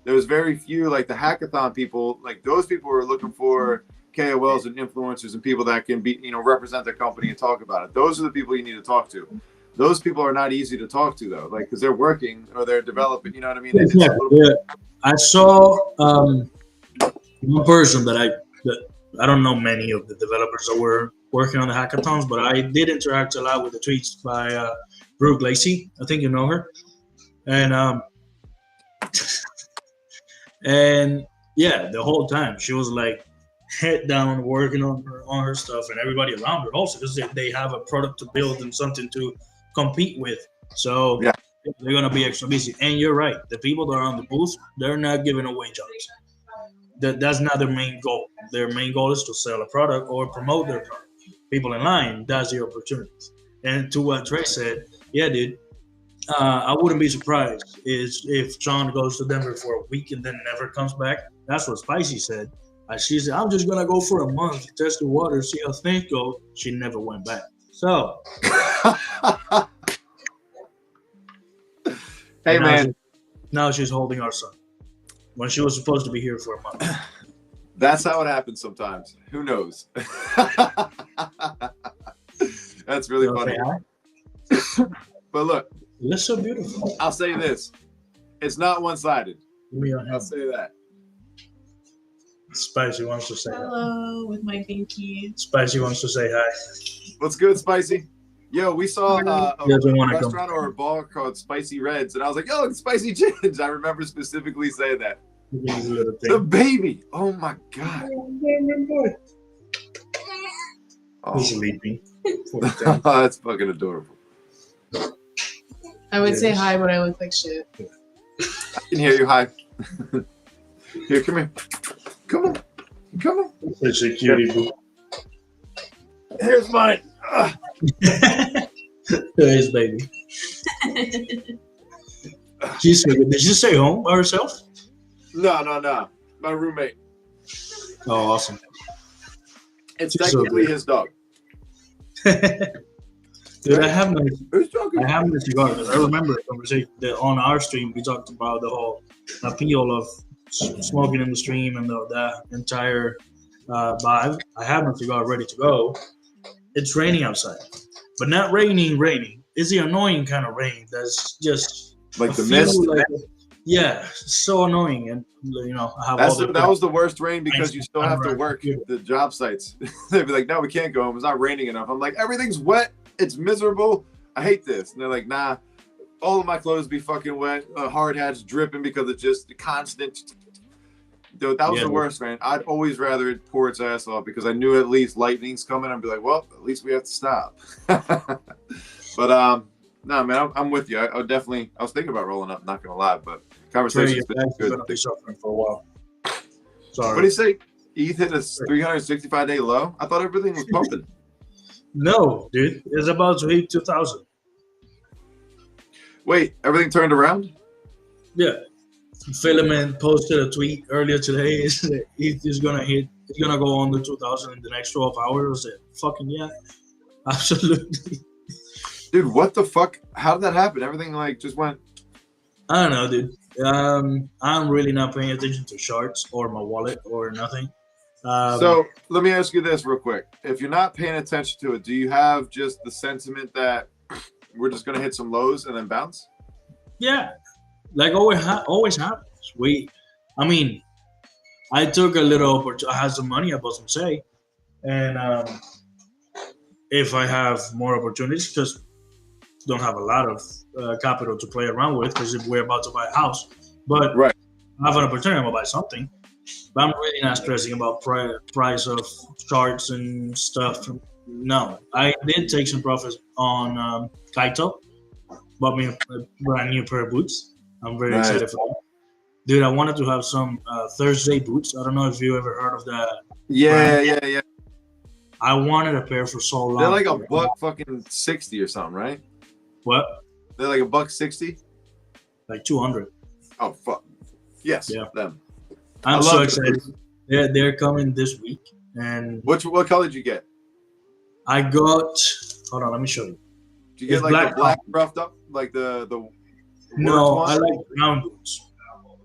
Speaker 1: There was very few, like the hackathon people, like those people were looking for KOLs and influencers and people that can be, represent their company and talk about it. Those are the people you need to talk to. Those people are not easy to talk to though, like because they're working or they're developing. You know what I mean?
Speaker 2: I saw one person that I don't know many of the developers that were working on the hackathons, but I did interact a lot with the tweets by Brooke Lacey. I think you know her. And and yeah, the whole time she was like, head down working on her stuff, and everybody around her also, because they have a product to build and something to compete with. So
Speaker 1: Yeah.
Speaker 2: they're gonna be extra busy. And you're right, the people that are on the booth, they're not giving away jobs. That's not their main goal. Their main goal is to sell a product or promote their product. People in line, that's the opportunities. And to what Trey said, yeah, dude, I wouldn't be surprised if Sean goes to Denver for a week and then never comes back. That's what Spicy said. She said, I'm just going to go for a month to test the water, see how things go. She never went back. So.
Speaker 1: Hey, man.
Speaker 2: Now she's holding our son when she was supposed to be here for a month.
Speaker 1: That's how it happens sometimes. Who knows? That's really funny. But look.
Speaker 2: That's so beautiful.
Speaker 1: I'll say this. It's not one-sided.
Speaker 2: Give me your hand.
Speaker 1: I'll say that.
Speaker 2: Spicy wants to say
Speaker 4: Hello with my pinky.
Speaker 2: Spicy wants to say hi.
Speaker 1: What's good, Spicy? Yo, we saw a restaurant or a bar called Spicy Reds, and I was like, yo, it's Spicy Gins. I remember specifically saying that. The baby. Oh, my God.
Speaker 2: Oh. He's sleeping.
Speaker 1: That's fucking adorable.
Speaker 4: I would say hi, but I look like shit.
Speaker 1: I can hear you. Hi. Here, come here. Come on. Come on.
Speaker 2: It's a cutie boo.
Speaker 1: Here's mine.
Speaker 2: There's baby. Did she stay home by herself?
Speaker 1: No. My roommate.
Speaker 2: Oh, awesome.
Speaker 1: It's technically his dog.
Speaker 2: Dude, I have my cigar because I remember a conversation that on our stream we talked about the whole appeal of smoking in the stream and the entire vibe. I have my cigar ready to go. It's raining outside, but not raining. It's the annoying kind of rain that's just
Speaker 1: like the mist.
Speaker 2: Yeah, so annoying, and I have
Speaker 1: that was the worst rain because you still have to work the job sites. They'd be like, "No, we can't go. It's not raining enough." I'm like, "Everything's wet. It's miserable. I hate this." And they're like, "Nah, all of my clothes be fucking wet. Hard hat's dripping because it's just the constant." Dude, that was the worst, man. I'd always rather it pour its ass off because I knew at least lightning's coming. I'd be like, "Well, at least we have to stop." But no, man, I'm with you. I was thinking about rolling up. Not gonna lie, but conversation's been good.
Speaker 2: Gonna be suffering for a while. Sorry.
Speaker 1: What do you say? ETH hit a 365-day low. I thought everything was pumping.
Speaker 2: No, dude, it's about to hit 2,000.
Speaker 1: Wait, everything turned around?
Speaker 2: Yeah. Filament posted a tweet earlier today. It's gonna go under 2,000 in the next 12 hours. Fucking yeah, absolutely.
Speaker 1: Dude, what the fuck? How did that happen? Everything just went.
Speaker 2: I don't know, dude. I'm really not paying attention to charts or my wallet or nothing.
Speaker 1: So let me ask you this real quick. If you're not paying attention to it, do you have just the sentiment that we're just gonna hit some lows and then bounce?
Speaker 2: Yeah, like always happens. I took a little opportunity. I had some money. I bought some Sei, and if I have more opportunities, because don't have a lot of capital to play around with, because if we're about to buy a house, but
Speaker 1: right.
Speaker 2: I have an opportunity, I'm gonna buy something. But I'm really not stressing about price of charts and stuff. No, I did take some profits on Kaito. Bought me a brand new pair of boots. I'm very excited for that. Dude, I wanted to have some Thursday boots. I don't know if you ever heard of that.
Speaker 1: Yeah.
Speaker 2: I wanted a pair for so long.
Speaker 1: They're like $1.60 or something, right?
Speaker 2: What?
Speaker 1: They're like $1.60?
Speaker 2: Like 200.
Speaker 1: Oh, fuck. Yes,
Speaker 2: yeah.
Speaker 1: Them.
Speaker 2: I'm so excited. They're coming this week. And
Speaker 1: what color did you get?
Speaker 2: I got. Hold on, let me show you.
Speaker 1: Did you get the black roughed up, like the?
Speaker 2: No, I like brown boots.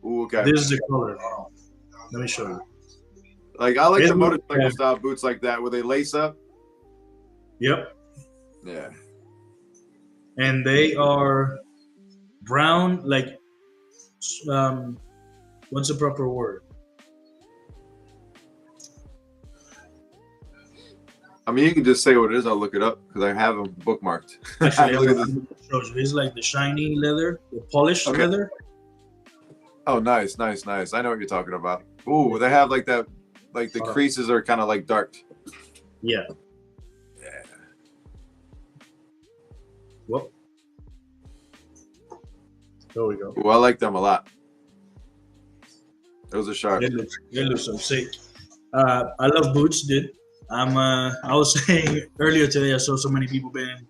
Speaker 1: Ooh, okay.
Speaker 2: This is the color. Let me show you.
Speaker 1: Like I like the motorcycle style boots like that, where they lace up.
Speaker 2: Yep.
Speaker 1: Yeah.
Speaker 2: And they are brown, like what's the proper word?
Speaker 1: I mean, you can just say what it is. I'll look it up because I have them bookmarked.
Speaker 2: Actually, it's like the shiny leather, the polished leather.
Speaker 1: Oh, nice. I know what you're talking about. Ooh, they have like that Like the creases are kind of like dark.
Speaker 2: Yeah. Well, there we go.
Speaker 1: Well, I like them a lot. Those are sharp.
Speaker 2: They look so sick. I love boots, dude. I was saying earlier today, I saw so many people being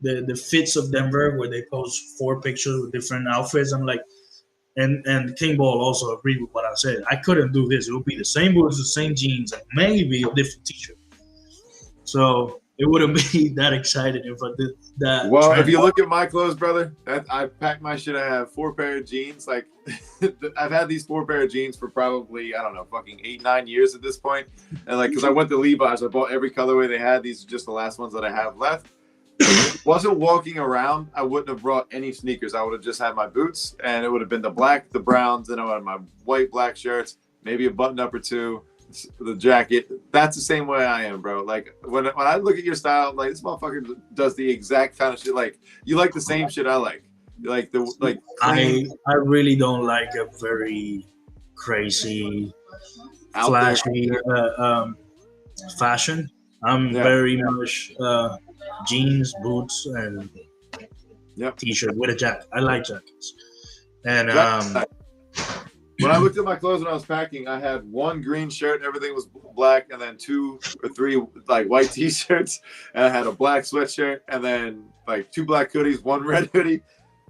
Speaker 2: the fits of Denver where they post 4 pictures with different outfits. I'm like, and King Ball also agreed with what I said. I couldn't do this. It would be the same boots, the same jeans, and maybe a different t-shirt. So it wouldn't be that exciting if I did that.
Speaker 1: Well, if you look at my clothes, brother, I packed my shit. I have 4 pair of jeans. Like I've had these 4 pair of jeans for probably, I don't know, fucking 8-9 years at this point. And like, cause I went to Levi's, I bought every colorway they had. These are just the last ones that I have left. Wasn't walking around, I wouldn't have brought any sneakers. I would have just had my boots, and it would have been the black, the browns, and I would have my white, black shirts, maybe a button up or 2, the jacket. That's the same way I am, bro. Like when I look at your style, like this motherfucker does the exact kind of shit. Like you like the same shit I like. You like the like.
Speaker 2: I really don't like a very crazy, flashy fashion. I'm very much jeans, boots, and t-shirt with a jacket. I like jackets. And
Speaker 1: when I looked at my clothes when I was packing, I had 1 green shirt, everything was black, and then 2 or 3 like white t-shirts, and I had a black sweatshirt, and then like 2 black hoodies, 1 red hoodie,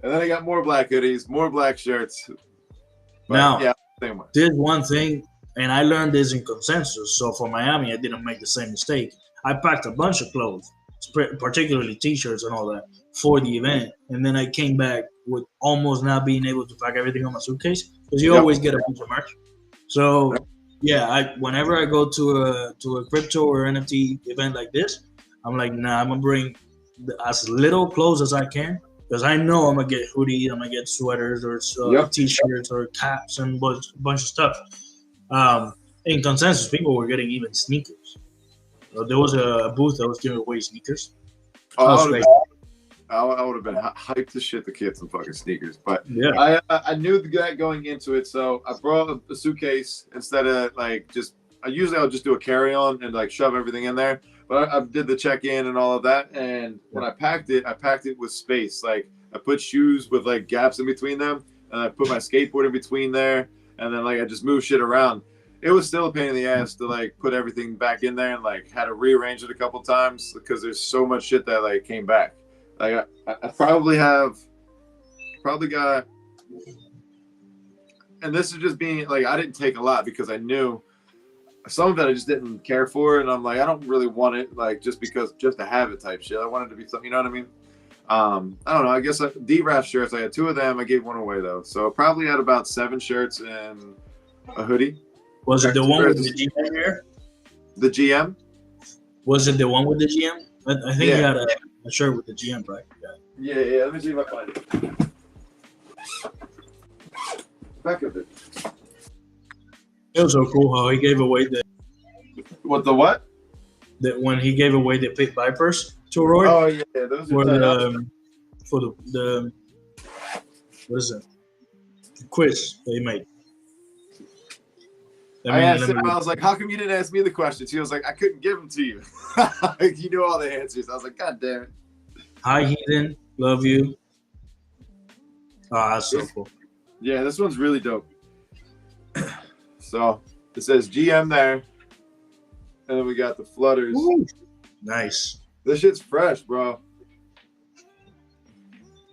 Speaker 1: and then I got more black hoodies, more black shirts. But,
Speaker 2: now,
Speaker 1: same way.
Speaker 2: There's one thing, and I learned this in consensus. So for Miami, I didn't make the same mistake. I packed a bunch of clothes, particularly t-shirts and all that, for the event, and then I came back with almost not being able to pack everything on my suitcase because you always get a bunch of merch. So whenever I go to a crypto or NFT event like this, I'm like, nah, I'm gonna bring as little clothes as I can because I know I'm gonna get hoodies, I'm gonna get sweaters or t-shirts or caps and a bunch of stuff. In consensus, people were getting even sneakers. There was a booth that was giving away sneakers.
Speaker 1: I would have been hyped to shit the kids some fucking sneakers, but I knew that going into it, so I brought a suitcase instead of like I'll just do a carry-on and like shove everything in there. But I did the check-in and all of that, and when I packed it with space. Like I put shoes with like gaps in between them, and I put my skateboard in between there, and then like I just moved shit around. It was still a pain in the ass to like put everything back in there and like had to rearrange it a couple times because there's so much shit that like came back. Like I probably got, and this is just being like, I didn't take a lot because I knew some of it I just didn't care for. And I'm like, I don't really want it like just to have it type shit. I wanted to be something, you know what I mean? I don't know. I guess D-Raf shirts, I had 2 of them. I gave 1 away though. So probably had about 7 shirts and a hoodie.
Speaker 2: Was it the one with the GM here?
Speaker 1: The GM? Was
Speaker 2: it the one with the GM? I think he had a shirt with the GM, right?
Speaker 1: Yeah. Let me see if I find it. Back of it.
Speaker 2: It was so cool how he gave away the.
Speaker 1: What the what?
Speaker 2: That when he gave away the Pit Vipers to Roy.
Speaker 1: Oh yeah, those are
Speaker 2: for the what is it? The quiz that he made.
Speaker 1: I asked him, I was like, how come you didn't ask me the questions? He was like, I couldn't give them to you. You knew all the answers. I was like, God damn it.
Speaker 2: Hi, Heathen. Love you. Oh, that's so cool.
Speaker 1: Yeah, this one's really dope. So it says GM there. And then we got the Flutters.
Speaker 2: Woo. Nice.
Speaker 1: This shit's fresh, bro.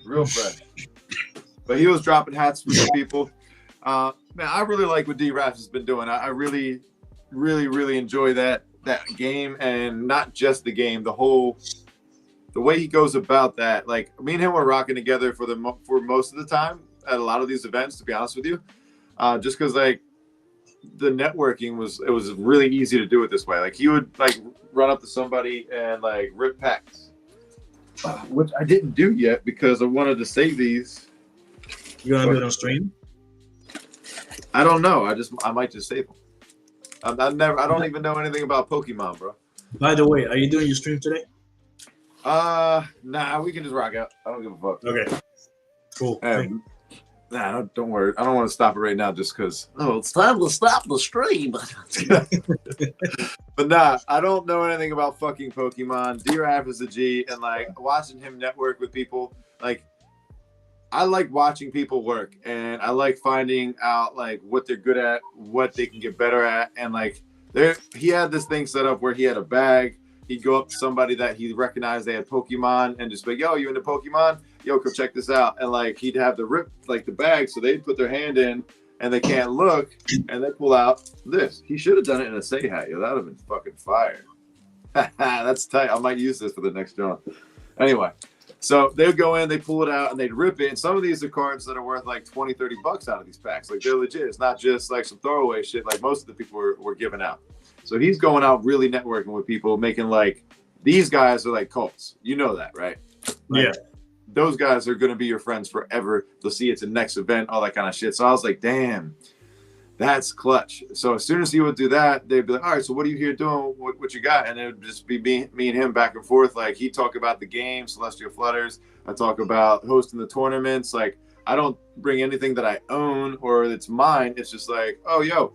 Speaker 1: Real fresh. But he was dropping hats for some people. Man, I really like what D-Raf has been doing. I really, really, really enjoy that game, and not just the game, the way he goes about that. Like me and him were rocking together for most of the time at a lot of these events, to be honest with you, just because like the networking was really easy to do it this way. Like he would like run up to somebody and like rip packs, which I didn't do yet because I wanted to save these.
Speaker 2: You gonna do it on stream?
Speaker 1: I don't know. I might just save them. I don't even know anything about Pokemon, bro.
Speaker 2: By the way, are you doing your stream today?
Speaker 1: Nah, we can just rock out. I don't give a fuck.
Speaker 2: Okay. Cool.
Speaker 1: Nah, don't worry. I don't want to stop it right now just because.
Speaker 5: Oh, it's time to stop the stream.
Speaker 1: But nah, I don't know anything about fucking Pokemon. D-Raf is a G, and like watching him network with people, like I like watching people work, and I like finding out like what they're good at, what they can get better at, and like he had this thing set up where he had a bag. He'd go up to somebody that he recognized they had Pokemon and just be like, yo, you into Pokemon? Yo, come check this out. And like he'd have the bag, so they'd put their hand in and they can't look, and they pull out this. He should have done it in a Say hat. Yo, that would have been fucking fire. That's tight. I might use this for the next job. Anyway, so they would go in, they pull it out, and they'd rip it. And some of these are cards that are worth like 20, 30 bucks out of these packs. Like they're legit. It's not just like some throwaway shit like most of the people were giving out. So he's going out really networking with people, making like these guys are like cults. You know that, right? Like,
Speaker 2: Yeah.
Speaker 1: Those guys are going to be your friends forever. They'll see it's a next event, all that kind of shit. So I was like, damn, that's clutch. So as soon as he would do that, they'd be like, all right, so what are you here doing? What you got? And it would just be me and him back and forth. Like he'd talk about the game, Celestial Flutters. I talk about hosting the tournaments. Like I don't bring anything that I own or that's mine. It's just like, oh, yo,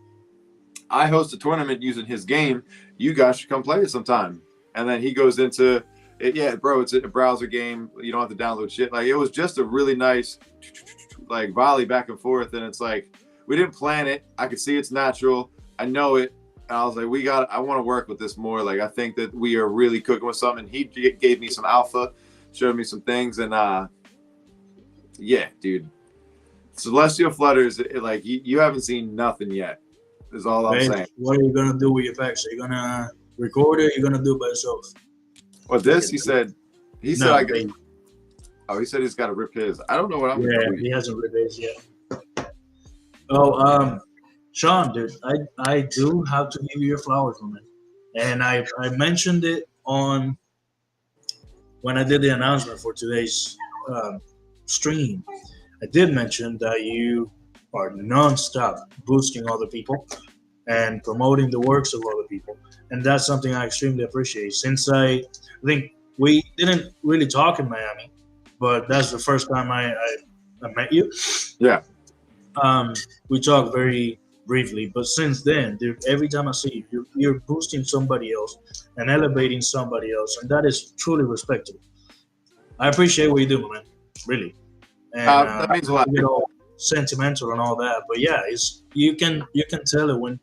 Speaker 1: I host a tournament using his game. You guys should come play it sometime. And then he goes into it. Yeah, bro, it's a browser game. You don't have to download shit. Like it was just a really nice like volley back and forth. And it's like, we didn't plan it. I could see it's natural. I know it. And I was like, I want to work with this more. Like, I think that we are really cooking with something. He gave me some alpha, showed me some things. And yeah, dude, Celestial Flutters, like you haven't seen nothing yet. Is all I'm saying.
Speaker 2: What are you gonna do with your packs? Are you gonna record it? You're gonna do it by yourself?
Speaker 1: Well, this he said he said he's got to rip his. I don't know what I'm
Speaker 2: gonna do. He hasn't ripped his yet. Oh, Sean, dude, I do have to give you your flowers, man. And I mentioned it on when I did the announcement for today's stream. I did mention that you are nonstop boosting other people and promoting the works of other people. And that's something I extremely appreciate. Since I think we didn't really talk in Miami, but that's the first time I met you.
Speaker 1: Yeah.
Speaker 2: We talked very briefly, but since then, dude, every time I see you, you're boosting somebody else and elevating somebody else, and that is truly respectable. I appreciate what you do, man. Really. And
Speaker 1: that means a lot.
Speaker 2: You know, sentimental and all that, but yeah, it's you can tell it when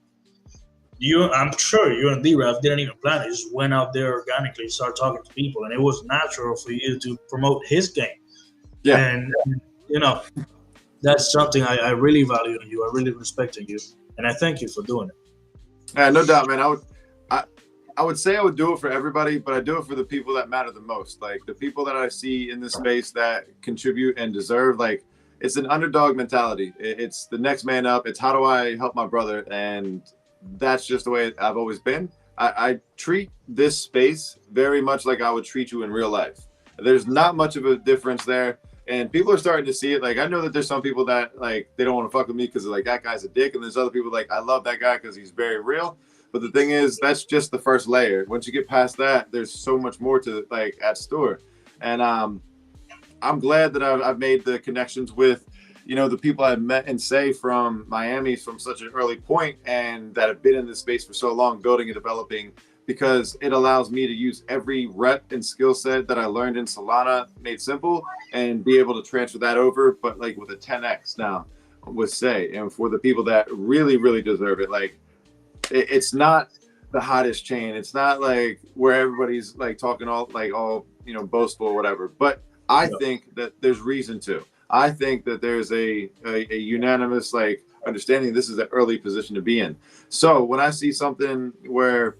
Speaker 2: I'm sure you and D-Raf didn't even plan it. You just went out there organically, started talking to people, and it was natural for you to promote his game.
Speaker 1: Yeah.
Speaker 2: And you know, that's something I really value in you. I really respect in you, and I thank you for doing it.
Speaker 1: Yeah, no doubt, man. I would say I would do it for everybody, but I do it for the people that matter the most. Like the people that I see in this space that contribute and deserve. Like it's an underdog mentality. It's the next man up. It's how do I help my brother? And that's just the way I've always been. I treat this space very much like I would treat you in real life. There's not much of a difference there. And people are starting to see it. Like, I know that there's some people that, like, they don't want to fuck with me because, like, that guy's a dick. And there's other people like, I love that guy because he's very real. But the thing is, that's just the first layer. Once you get past that, there's so much more to, like, at store. And I'm glad that I've made the connections with, you know, the people I've met and say from Miami from such an early point and that have been in this space for so long, building and developing, because it allows me to use every rep and skill set that I learned in Solana made simple and be able to transfer that over, but like with a 10x now with Sei. And for the people that really, really deserve it, like it's not the hottest chain. It's not like where everybody's like talking all, you know, boastful or whatever. But I think that there's reason to. I think that there's a unanimous like understanding this is an early position to be in. So when I see something where,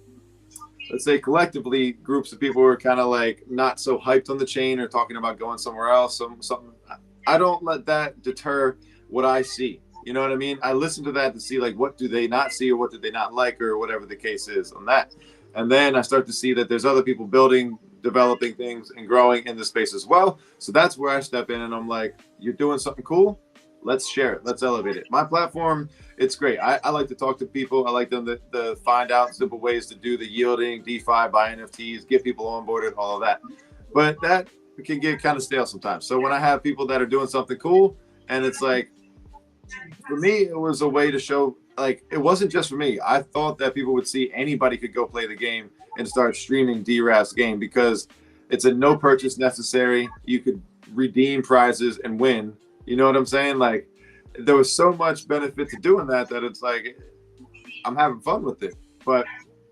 Speaker 1: let's say collectively groups of people are kind of like not so hyped on the chain or talking about going somewhere else, something, I don't let that deter what I see. You know what I mean? I listen to that to see like what do they not see or what do they not like or whatever the case is on that. And then I start to see that there's other people building, developing things and growing in the space as well. So that's where I step in and I'm like, you're doing something cool. Let's share it. Let's elevate it. My platform, it's great. I like to talk to people. I like them to find out simple ways to do the yielding, DeFi, buy NFTs, get people onboarded, all of that. But that can get kind of stale sometimes. So when I have people that are doing something cool and it's like, for me, it was a way to show, like, it wasn't just for me. I thought that people would see anybody could go play the game and start streaming DRAF's game because it's a no purchase necessary. You could redeem prizes and win. You know what I'm saying? Like, there was so much benefit to doing that it's like I'm having fun with it. But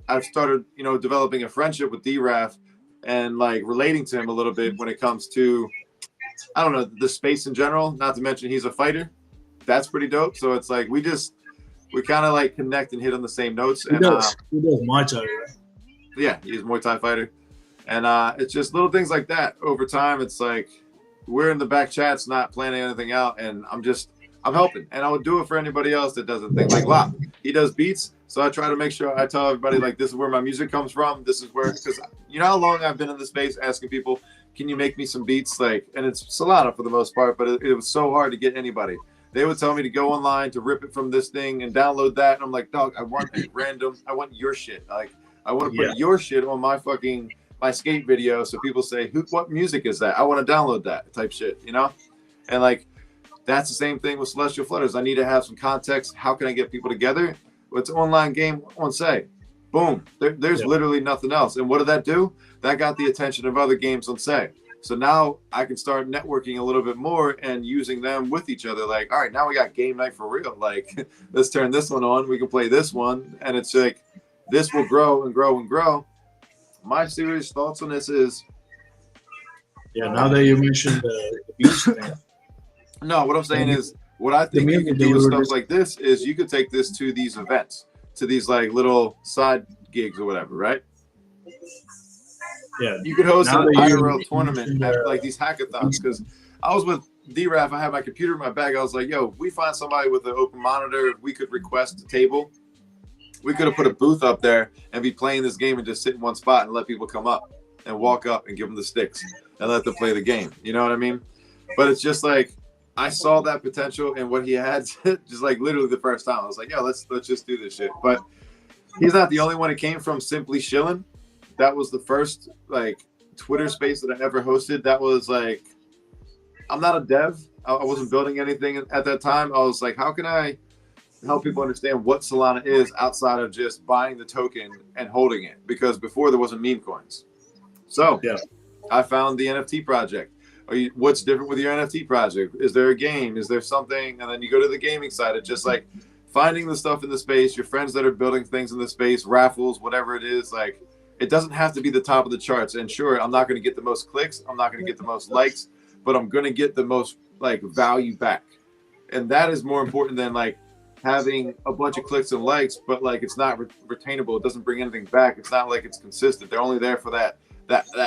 Speaker 1: I've started, developing a friendship with DRAF and like relating to him a little bit when it comes to, I don't know, the space in general. Not to mention he's a fighter. That's pretty dope. So it's like we kind of like connect and hit on the same notes.
Speaker 2: He does Muay Thai, right?
Speaker 1: Yeah, he's a Muay Thai fighter. And it's just little things like that. Over time, it's like we're in the back chats, not planning anything out, and I'm helping. And I would do it for anybody else that doesn't think. Like Lop, he does beats, so I try to make sure I tell everybody, like, this is where my music comes from. This is where, because you know how long I've been in the space asking people, can you make me some beats? Like, and it's Solana for the most part, but it was so hard to get anybody. They would tell me to go online to rip it from this thing and download that. And I'm like, dog, I want your shit. Like, I want to put your shit on my skate video. So people say, what music is that? I want to download that type shit, And like, that's the same thing with Celestial Flutters. I need to have some context. How can I get people together? Well, it's an online game on Sei. Boom. There's literally nothing else. And what did that do? That got the attention of other games on Sei. So now I can start networking a little bit more and using them with each other. Like, all right, now we got game night for real. Like, let's turn this one on. We can play this one. And it's like, this will grow and grow and grow. My serious thoughts on this is...
Speaker 2: Yeah, now that you mentioned the beach thing.
Speaker 1: No, what I'm saying is, what I think you can do with stuff like this is you could take this to these events, to these like little side gigs or whatever, right?
Speaker 2: Yeah.
Speaker 1: You could host an IRL tournament at like these hackathons, because I was with DRAF, I had my computer in my bag. I was like, yo, we find somebody with an open monitor, we could request a table. We could have put a booth up there and be playing this game and just sit in one spot and let people come up and walk up and give them the sticks and let them play the game. You know what I mean? But it's just like, I saw that potential in what he had, just like literally the first time. I was like, yeah, let's just do this shit. But he's not the only one. It came from Simply Shillin'. That was the first like Twitter space that I ever hosted. That was like, I'm not a dev. I wasn't building anything at that time. I was like, how can I help people understand what Solana is outside of just buying the token and holding it? Because before there wasn't meme coins. So I found the NFT project. What's different with your NFT project? Is there a game? Is there something? And then you go to the gaming side. It's just like finding the stuff in the space, your friends that are building things in the space, raffles, whatever it is. Like, it doesn't have to be the top of the charts. And sure, I'm not going to get the most clicks. I'm not going to get the most likes, but I'm going to get the most like value back. And that is more important than like having a bunch of clicks and likes, but like it's not retainable. It doesn't bring anything back. It's not like it's consistent. They're only there for that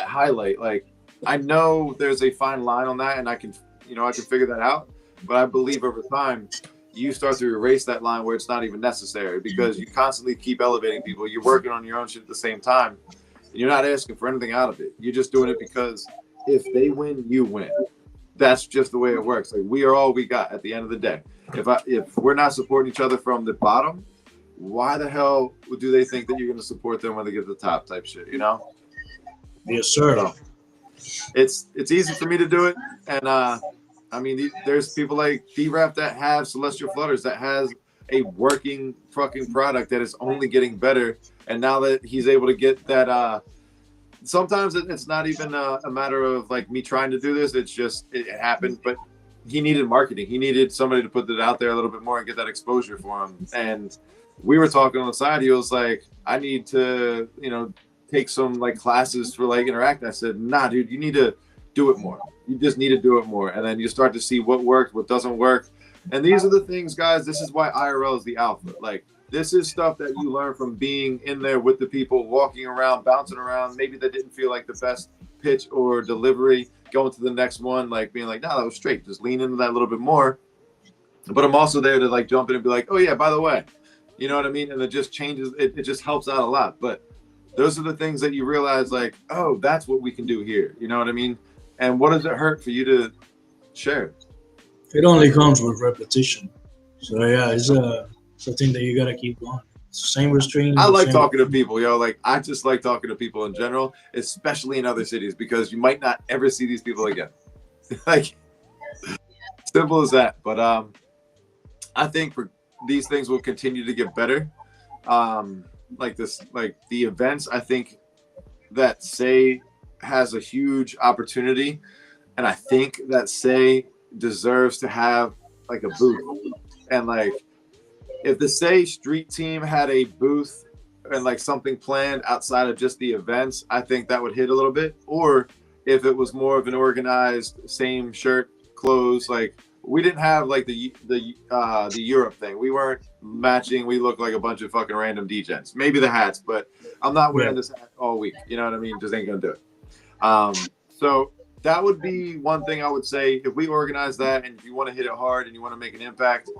Speaker 1: highlight. Like, I know there's a fine line on that, and I can figure that out. But I believe over time, you start to erase that line where it's not even necessary, because you constantly keep elevating people. You're working on your own shit at the same time. And you're not asking for anything out of it. You're just doing it because if they win, you win. That's just the way it works. Like, we are all we got at the end of the day. If we're not supporting each other from the bottom, why the hell do they think that you're going to support them when they get to the top type shit,
Speaker 2: Yes, sir.
Speaker 1: So, it's easy for me to do it, and I mean, there's people like DRAF that have Celestial Flutters that has a working fucking product that is only getting better, and now that he's able to get that, sometimes it's not even a matter of like me trying to do this. It's just it happened, but he needed marketing. He needed somebody to put it out there a little bit more and get that exposure for him. And we were talking on the side. He was like, I need to, take some like classes for like interacting. I said, nah, dude, you need to do it more. You just need to do it more. And then you start to see what works, what doesn't work. And these are the things, guys. This is why IRL is the alpha. Like, this is stuff that you learn from being in there with the people, walking around, bouncing around. Maybe that didn't feel like the best pitch or delivery, going to the next one, like being like, no, that was straight. Just lean into that a little bit more. But I'm also there to like jump in and be like, oh yeah, by the way, you know what I mean? And it just changes. It just helps out a lot. But those are the things that you realize, like, oh, that's what we can do here. You know what I mean? And what does it hurt for you to share it?
Speaker 2: It only comes with repetition. So yeah, it's a thing that you gotta keep going. It's the same with streams.
Speaker 1: I like talking to people, yo. Like, I just like talking to people in general, especially in other cities, because you might not ever see these people again. Like, simple as that. But I think these things will continue to get better. Like the events, I think that Sei has a huge opportunity, and I think that Sei deserves to have like a booth. And like, if the Sei street team had a booth and like something planned outside of just the events, I think that would hit a little bit. Or if it was more of an organized same shirt, clothes, like we didn't have like the Europe thing. We weren't matching. We looked like a bunch of fucking random degens. Maybe the hats, but I'm not wearing this hat all week. You know what I mean? Just ain't gonna do it. So that would be one thing I would say. If we organize that, and if you want to hit it hard and you want to make an impact,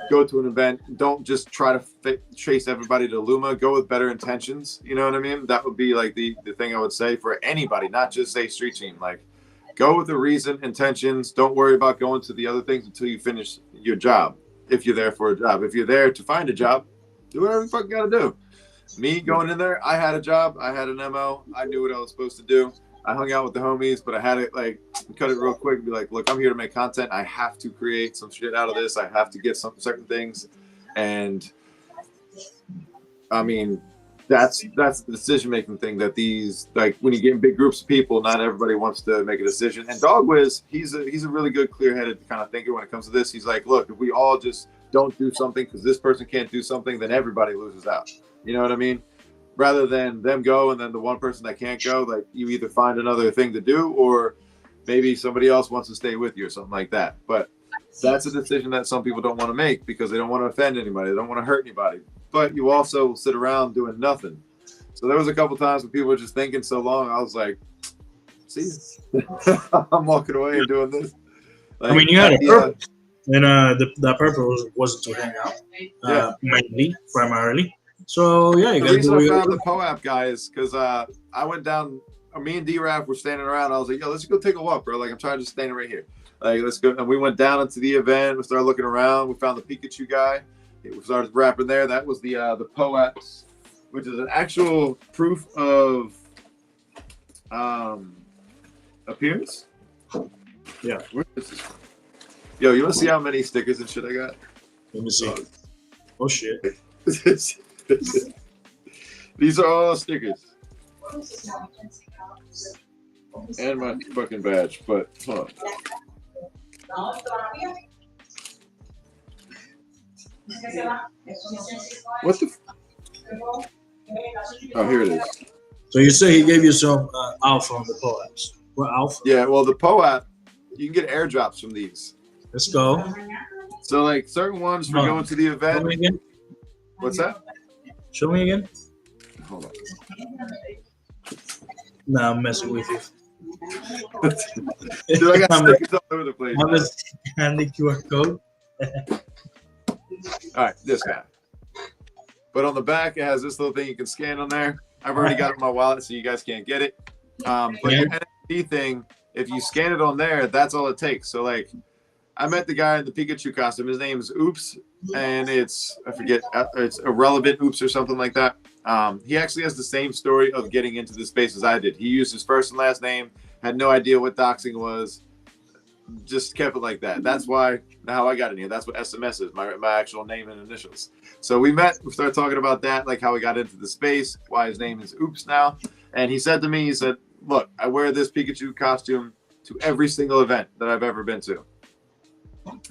Speaker 1: go to an event. Don't just try to chase everybody to Luma. Go with better intentions. You know what I mean? That would be like the thing I would say for anybody, not just say street team. Like, go with the reason, intentions. Don't worry about going to the other things until you finish your job. If you're there for a job, if you're there to find a job, do whatever you fucking gotta do. Me going in there, I had a job, I had an MO, I knew what I was supposed to do. I hung out with the homies, but I had it like cut it real quick and be like, look, I'm here to make content. I have to create some shit out of this. I have to get some certain things. And I mean, that's the decision-making thing that these, like when you get in big groups of people, not everybody wants to make a decision. And Dog Wiz, he's a really good clear-headed kind of thinker when it comes to this. He's like, look, if we all just don't do something because this person can't do something, then everybody loses out. You know what I mean? Rather than them go and then the one person that can't go, like you either find another thing to do or maybe somebody else wants to stay with you or something like that. But that's a decision that some people don't want to make because they don't want to offend anybody. They don't want to hurt anybody. But you also sit around doing nothing. So there was a couple times when people were just thinking so long. I was like, see, I'm walking away and doing this. Like,
Speaker 2: I mean, you had a purpose. And that purpose wasn't to hang out, mainly, primarily. So yeah, you
Speaker 1: the reason I found the POAP guy is because I went down. Me and D-Rap were standing around. I was like, "Yo, let's go take a walk, bro. Like, I'm trying to just standing right here. Like, let's go." And we went down into the event. We started looking around. We found the Pikachu guy. We started rapping there. That was the POAP, which is an actual proof of appearance.
Speaker 2: Yeah.
Speaker 1: Yo, you want to see how many stickers and shit I got?
Speaker 2: Let me see. Oh shit.
Speaker 1: These are all stickers. And my fucking badge, but hold on. What the? Oh, here it is.
Speaker 2: So you say he gave you some alpha on the POAPs. What alpha?
Speaker 1: Yeah, well, the POAP, you can get airdrops from these.
Speaker 2: Let's go.
Speaker 1: So, like, certain ones for going to the event.
Speaker 2: Show me again.
Speaker 1: What's that?
Speaker 2: Show me again.
Speaker 1: Hold on.
Speaker 2: Nah, I'm messing with you.
Speaker 1: Dude, I got stickers all over the place.
Speaker 2: I'm just handy QR code.
Speaker 1: All right, this guy. But on the back, it has this little thing you can scan on there. I've already got it in my wallet, so you guys can't get it. But your NFT thing, if you scan it on there, that's all it takes. So, like, I met the guy in the Pikachu costume. His name is Oops, and it's Irrelevant Oops or something like that. He actually has the same story of getting into the space as I did. He used his first and last name, had no idea what doxing was, just kept it like that. That's how I got in here. That's what SMS is, my actual name and initials. So we met, we started talking about that, like how he got into the space, why his name is Oops now. And he said to me, he said, look, I wear this Pikachu costume to every single event that I've ever been to.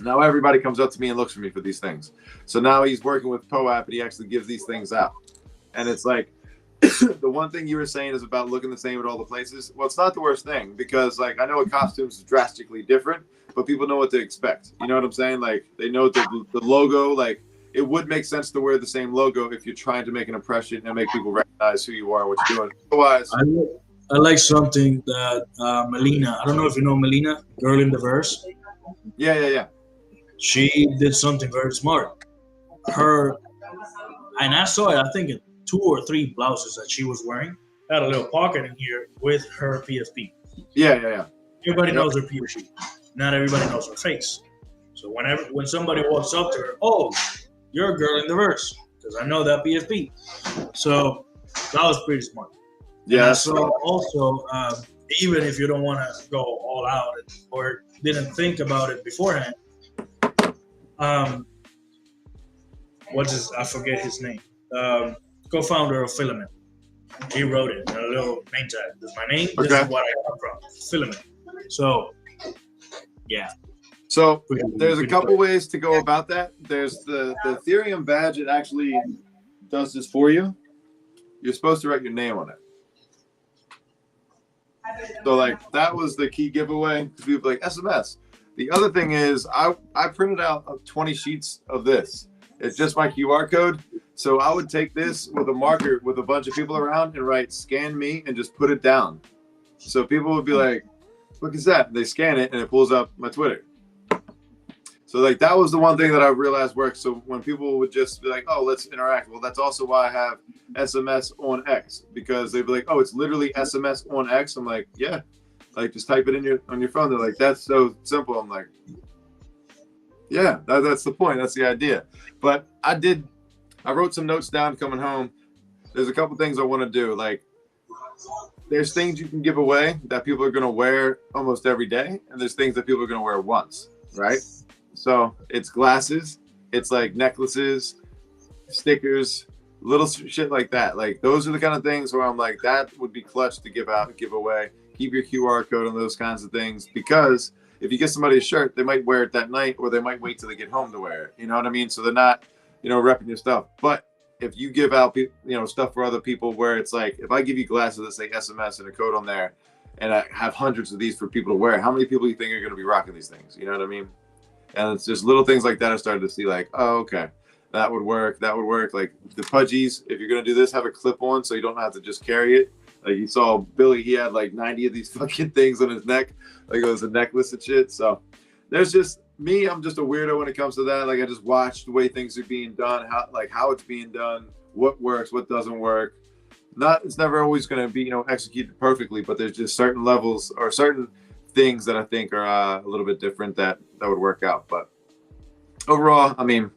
Speaker 1: Now everybody comes up to me and looks for me for these things. So now he's working with POAP and he actually gives these things out. And it's like, the one thing you were saying is about looking the same at all the places. Well, it's not the worst thing because, like, I know a costume is drastically different, but people know what to expect. You know what I'm saying? Like, they know the logo. Like, it would make sense to wear the same logo if you're trying to make an impression and make people recognize who you are, what you're doing. Otherwise,
Speaker 2: I like something that Melina. I don't know if you know Melina, Girl in the Verse.
Speaker 1: Yeah.
Speaker 2: She did something very smart. And I saw it. I think in 2 or 3 blouses that she was wearing had a little pocket in here with her PFP.
Speaker 1: Yeah.
Speaker 2: Everybody knows her PFP. Not everybody knows her face. So when somebody walks up to her, oh, you're a Girl in the Verse, because I know that PFP. So that was pretty smart. Yeah. So also, even if you don't want to go all out or didn't think about it beforehand, I forget his name. Co-founder of Filament. He wrote it in a little name tag. This is my name. This
Speaker 1: Okay.
Speaker 2: is what I come from. Filament. So, yeah.
Speaker 1: So
Speaker 2: Pretty-
Speaker 1: there's a
Speaker 2: pretty
Speaker 1: couple
Speaker 2: quick.
Speaker 1: ways to go about that. There's the Ethereum badge. It actually does this for you. You're supposed to write your name on it. So like that was the key giveaway. People like SMS. The other thing is I printed out 20 sheets of this. It's just my QR code. So I would take this with a marker with a bunch of people around and write scan me and just put it down. So people would be like, look at that. They scan it and it pulls up my Twitter. So like that was the one thing that I realized worked. So when people would just be like, oh, let's interact. Well, that's also why I have SMS on X, because they'd be like, oh, it's literally SMS on X. I'm like, yeah, like just type it on your phone. They're like, that's so simple. I'm like, yeah, that's the point. That's the idea. But I wrote some notes down coming home. There's a couple things I want to do. Like there's things you can give away that people are going to wear almost every day. And there's things that people are going to wear once, right? So it's glasses, it's like necklaces, stickers, little shit like that. Like those are the kind of things where I'm like, that would be clutch to give away. Keep your QR code on those kinds of things, because if you get somebody a shirt, they might wear it that night, or they might wait till they get home to wear it. You know what I mean? So they're not, repping your stuff. But if you give out, stuff for other people, where it's like, if I give you glasses that say SMS and a code on there, and I have hundreds of these for people to wear, how many people do you think are going to be rocking these things? You know what I mean? And it's just little things like that I started to see, like, oh, okay, that would work. Like the pudgies, if you're going to do this, have a clip on so you don't have to just carry it. Like you saw Billy, he had like 90 of these fucking things on his neck. Like it was a necklace and shit. So there's just me. I'm just a weirdo when it comes to that. Like I just watch the way things are being done, how it's being done, what works, what doesn't work. It's never always going to be, executed perfectly, but there's just certain levels or certain things that I think are a little bit different that would work out. But overall, I mean,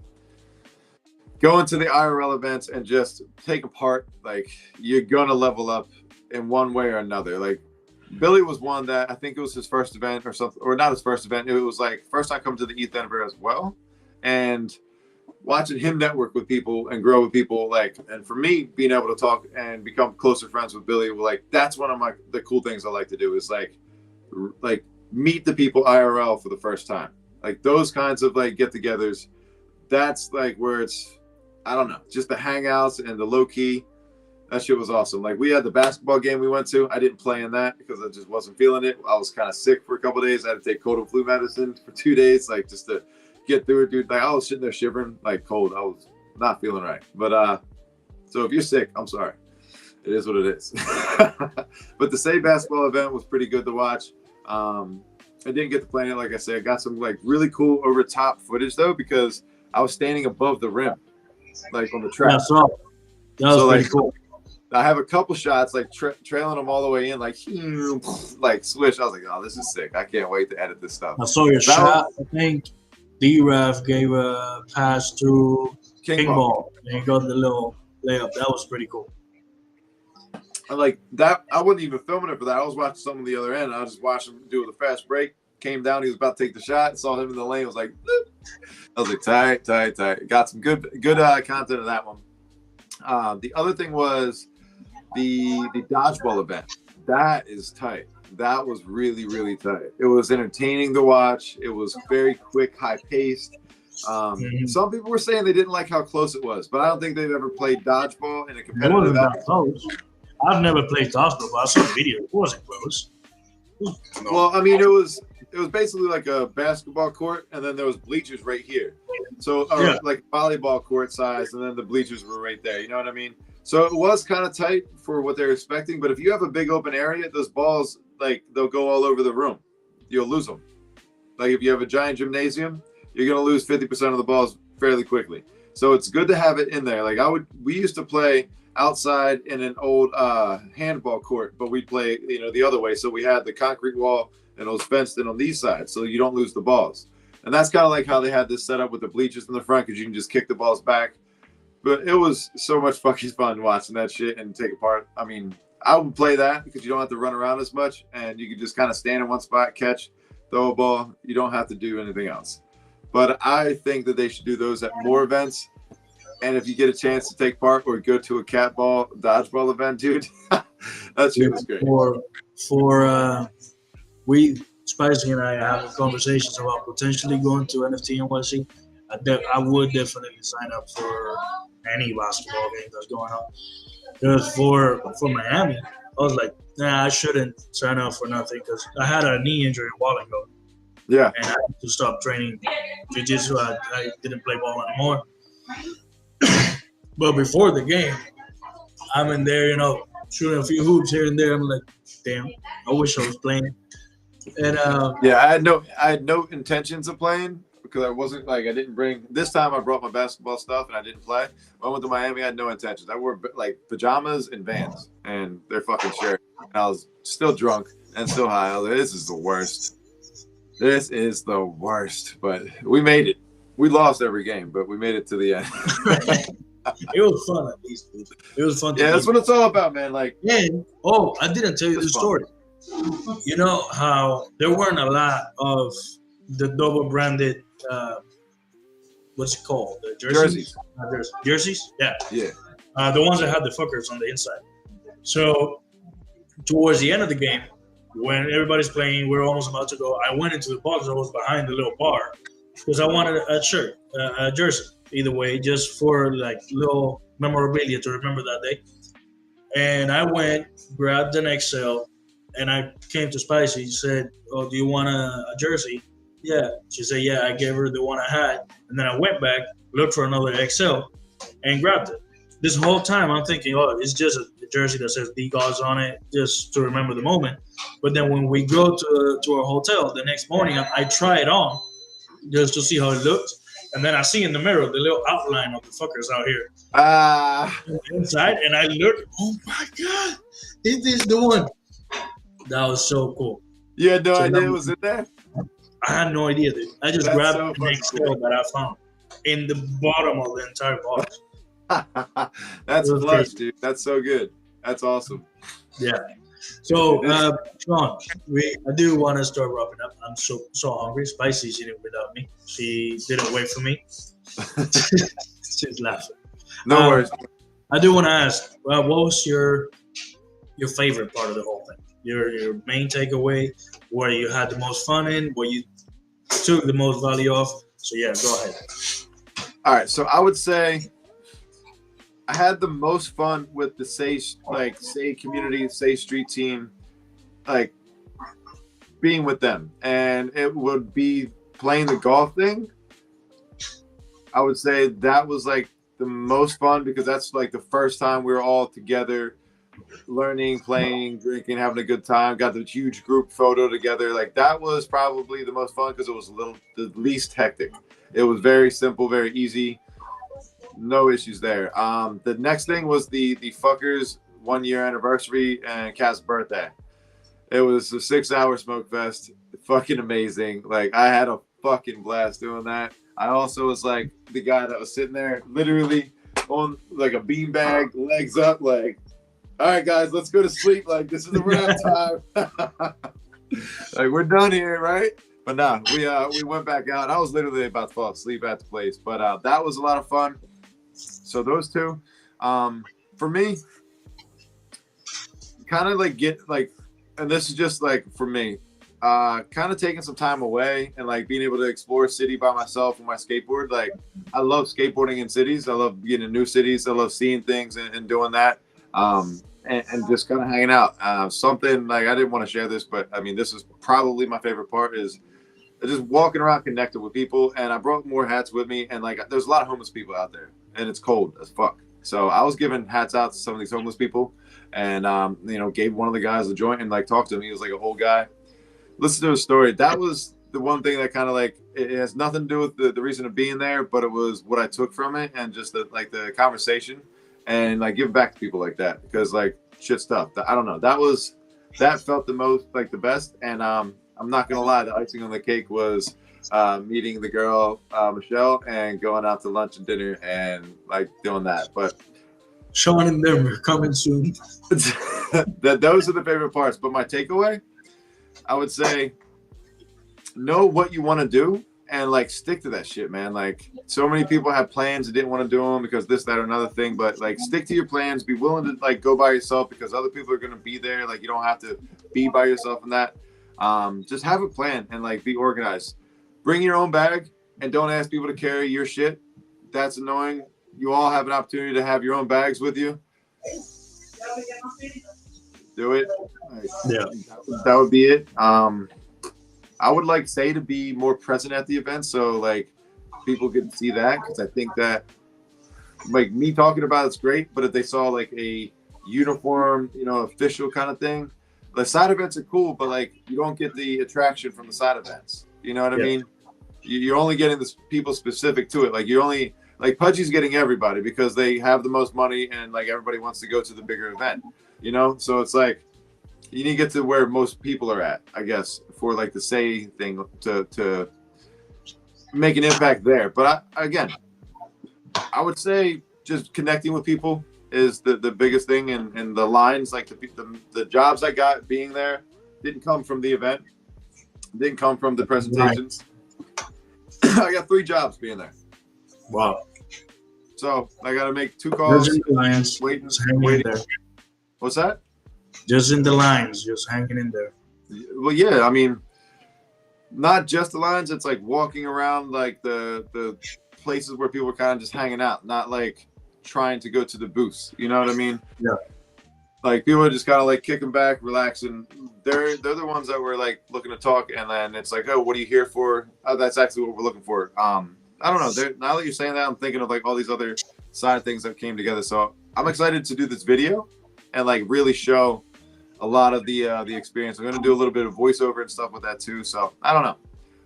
Speaker 1: going to the IRL events and just take a part, like you're gonna level up in one way or another. Like Billy was one that I think it was his first event or something, or not his first event. It was like first time coming to the ETH Denver as well, and watching him network with people and grow with people. Like, and for me, being able to talk and become closer friends with Billy, like that's one of the cool things I like to do is like meet the people IRL for the first time. Like those kinds of like get-togethers, that's like where it's, I don't know, just the hangouts and the low key. That shit was awesome. Like we had the basketball game we went to. I didn't play in that because I just wasn't feeling it. I was kind of sick for a couple of days. I had to take cold and flu medicine for 2 days, like just to get through it, dude. Like I was sitting there shivering, like cold. I was not feeling right. But so if you're sick, I'm sorry. It is what it is. But the Say basketball event was pretty good to watch. I didn't get to play it, like I said. I got some like really cool over top footage though, because I was standing above the rim, like on the track.
Speaker 2: Yeah, so that was pretty cool.
Speaker 1: I have a couple shots like trailing them all the way in, like swish. I was like, oh, this is sick. I can't wait to edit this stuff.
Speaker 2: I saw your shot. I think D-Ref gave a pass to King Ball, and he got the little layup. That was pretty cool.
Speaker 1: I like that. I wasn't even filming it for that. I was watching something on the other end. I was just watching him do the fast break. Came down. He was about to take the shot. Saw him in the lane. I was like, bloop. I was like, tight. Got some good content of that one. The other thing was the dodgeball event. That is tight. That was really, really tight. It was entertaining to watch. It was very quick, high paced. Some people were saying they didn't like how close it was, but I don't think they've ever played dodgeball in a competitive
Speaker 2: It wasn't
Speaker 1: event.
Speaker 2: that close. I've never played dodgeball, but I saw a video. It wasn't close.
Speaker 1: Well, I mean, it was basically like a basketball court, and then there was bleachers right here. So like volleyball court size, and then the bleachers were right there. You know what I mean? So it was kind of tight for what they're expecting. But if you have a big open area, those balls, like they'll go all over the room. You'll lose them. Like if you have a giant gymnasium, you're gonna lose 50% of the balls fairly quickly. So it's good to have it in there. Like we used to play outside in an old handball court, but we'd play the other way. So we had the concrete wall and it was fenced in on these sides, so you don't lose the balls. And that's kind of like how they had this set up with the bleachers in the front, because you can just kick the balls back. But it was so much fucking fun watching that shit and take apart. I mean, I would play that because you don't have to run around as much, and you can just kind of stand in one spot, catch, throw a ball. You don't have to do anything else. But I think that they should do those at more events. And if you get a chance to take part or go to a cat ball dodgeball event, dude, that shit was great.
Speaker 2: We Spicy and I have conversations about potentially going to NFT NYC. I would definitely sign up for any basketball game that's going on. Because for Miami, I was like, nah, I shouldn't sign up for nothing because I had a knee injury a while ago.
Speaker 1: Yeah.
Speaker 2: And I had to stop training jiu-jitsu. I didn't play ball anymore. But before the game, I'm in there, shooting a few hoops here and there. I'm like, damn, I wish I was playing. And
Speaker 1: yeah, I had no intentions of playing because I didn't bring. This time I brought my basketball stuff and I didn't play. When I went to Miami, I had no intentions. I wore like pajamas and Vans, and they're fucking shirt. And I was still drunk and still high. I was like, this is the worst. This is the worst. But we made it. We lost every game, but we made it to the end.
Speaker 2: It was fun at least. It was fun.
Speaker 1: Yeah, that's what it's all about, man. Like,
Speaker 2: and I didn't tell you the story. You know how there weren't a lot of the double branded, what's it called? The jerseys. Jerseys? Yeah.
Speaker 1: Yeah.
Speaker 2: The ones that had the fuckers on the inside. So towards the end of the game, when everybody's playing, we're almost about to go. I went into the box. I was behind the little bar because I wanted a shirt, a jersey. Either way, just for like little memorabilia to remember that day. And I went, grabbed an XL, and I came to Spicy. She said, "Oh, do you want a jersey?" Yeah. She said, "Yeah." I gave her the one I had, and then I went back, looked for another XL, and grabbed it. This whole time, I'm thinking, "Oh, it's just a jersey that says D Gods on it, just to remember the moment." But then when we go to our hotel the next morning, I try it on just to see how it looked. And then I see in the mirror the little outline of the fuckers out here inside, and I look. Oh my god, is this the one? That was so cool.
Speaker 1: You had no idea it was in there?
Speaker 2: I had no idea, dude. I just grabbed the next XL that I found in the bottom of the entire box.
Speaker 1: That's clutch, dude. That's so good. That's awesome.
Speaker 2: Yeah. So, Sean, I do want to start wrapping up. I'm so hungry. Spicy's eating without me. She didn't wait for me. She's laughing.
Speaker 1: No worries.
Speaker 2: I do want to ask, what was your favorite part of the whole thing? Your main takeaway, where you had the most fun in, where you took the most value off. So yeah, go ahead.
Speaker 1: All right. So I would say I had the most fun with the Sei community, Sei Street team, like being with them. And it would be playing the golf thing. I would say that was like the most fun because that's like the first time we were all together, learning, playing, drinking, having a good time. Got the huge group photo together. Like that was probably the most fun because it was the least hectic. It was very simple, very easy. No issues there. The next thing was the fuckers 1 year anniversary and Cat's birthday. It was a 6-hour smoke fest. Fucking amazing. Like I had a fucking blast doing that. I also was like the guy that was sitting there literally on like a beanbag, legs up, like, all right guys, let's go to sleep. Like this is the wrap time. Like we're done here, right? But no, we went back out. I was literally about to fall asleep at the place. But that was a lot of fun. So those two, for me, kind of like and this is just like for me, kind of taking some time away and like being able to explore a city by myself with my skateboard. Like I love skateboarding in cities. I love getting in new cities. I love seeing things and doing that. And just kind of hanging out. Something like I didn't want to share this, but I mean, this is probably my favorite part is just walking around connected with people. And I brought more hats with me. And like, there's a lot of homeless people out there and it's cold as fuck. So I was giving hats out to some of these homeless people and, gave one of the guys a joint and like talked to him. He was like an old guy. Listen to his story. That was the one thing that kind of like, it has nothing to do with the reason of being there, but it was what I took from it and just the conversation and like give back to people like that because like shit stuff. I don't know. That felt the most like the best. And I'm not going to lie. The icing on the cake was meeting the girl, Michelle, and going out to lunch and dinner and like doing that. But
Speaker 2: Sean and them are coming soon.
Speaker 1: Those are the favorite parts. But my takeaway, I would say, know what you want to do and like stick to that shit, man. Like so many people have plans and didn't want to do them because this, that, or another thing. But like stick to your plans. Be willing to like go by yourself because other people are gonna be there. Like you don't have to be by yourself in that. Just have a plan and like be organized. Bring your own bag and don't ask people to carry your shit. That's annoying. You all have an opportunity to have your own bags with you. Do it.
Speaker 2: Yeah.
Speaker 1: That would be it. I would like Sei to be more present at the event so like people can see that because I think that like me talking about it's great, but if they saw like a uniform, official kind of thing, the side events are cool, but like you don't get the attraction from the side events. You know what I mean? You're only getting the people specific to it. Like you're only like Pudgy's getting everybody because they have the most money and like everybody wants to go to the bigger event. So it's like you need to get to where most people are at, I guess, for like the Sei thing to make an impact there. But I would say just connecting with people is the biggest thing, and the lines, like the jobs I got being there didn't come from the event, didn't come from the presentations. Right. I got 3 jobs being there.
Speaker 2: Wow.
Speaker 1: So I got to make 2 calls.
Speaker 2: Waiting there.
Speaker 1: What's that?
Speaker 2: Just in the lines, just hanging in there.
Speaker 1: Well, yeah, I mean, not just the lines. It's like walking around like the places where people are kind of just hanging out, not like trying to go to the booths. You know what I mean?
Speaker 2: Yeah.
Speaker 1: Like people are just kind of like kicking back, relaxing. They're the ones that were like looking to talk, and then it's like, oh, what are you here for? Oh, that's actually what we're looking for. I don't know. Now that you're saying that, I'm thinking of like all these other side things that came together. So I'm excited to do this video and like really show a lot of the experience. I'm going to do a little bit of voiceover and stuff with that too. So I don't know.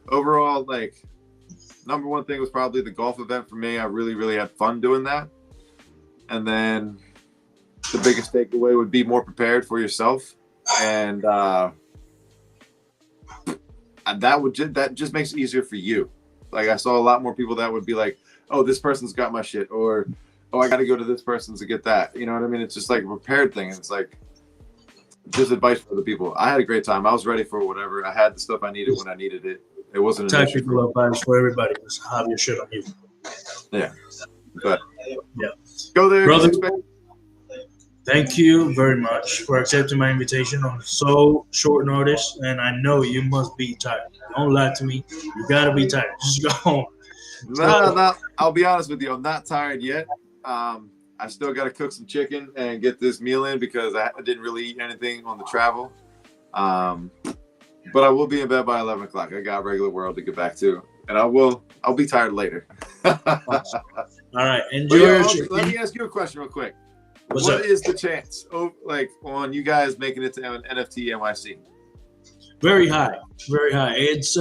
Speaker 1: Overall, like number one thing was probably the golf event for me. I really, really had fun doing that. And then the biggest takeaway would be more prepared for yourself. And that just makes it easier for you. Like I saw a lot more people that would be like, oh, this person's got my shit, or oh, I got to go to this person's to get that. You know what I mean? It's just like a prepared thing. It's like just advice for the people. I had a great time. I was ready for whatever. I had the stuff I needed when I needed it. It wasn't an issue.
Speaker 2: Tactical advice for everybody. Just have your shit on you.
Speaker 1: Yeah. But
Speaker 2: yeah.
Speaker 1: Go there.
Speaker 2: Brother, thank you very much for accepting my invitation on so short notice. And I know you must be tired. Don't lie to me. You got to be tired. Just go home.
Speaker 1: No, I'll be honest with you. I'm not tired yet. I still got to cook some chicken and get this meal in because I didn't really eat anything on the travel. But I will be in bed by 11 o'clock. I got regular world to get back to. And I'll be tired later.
Speaker 2: All right. Enjoy.
Speaker 1: Let me ask you a question real quick.
Speaker 2: What's
Speaker 1: what
Speaker 2: up?
Speaker 1: is the chance on you guys making it to an NFT NYC?
Speaker 2: Very high. Very high. It's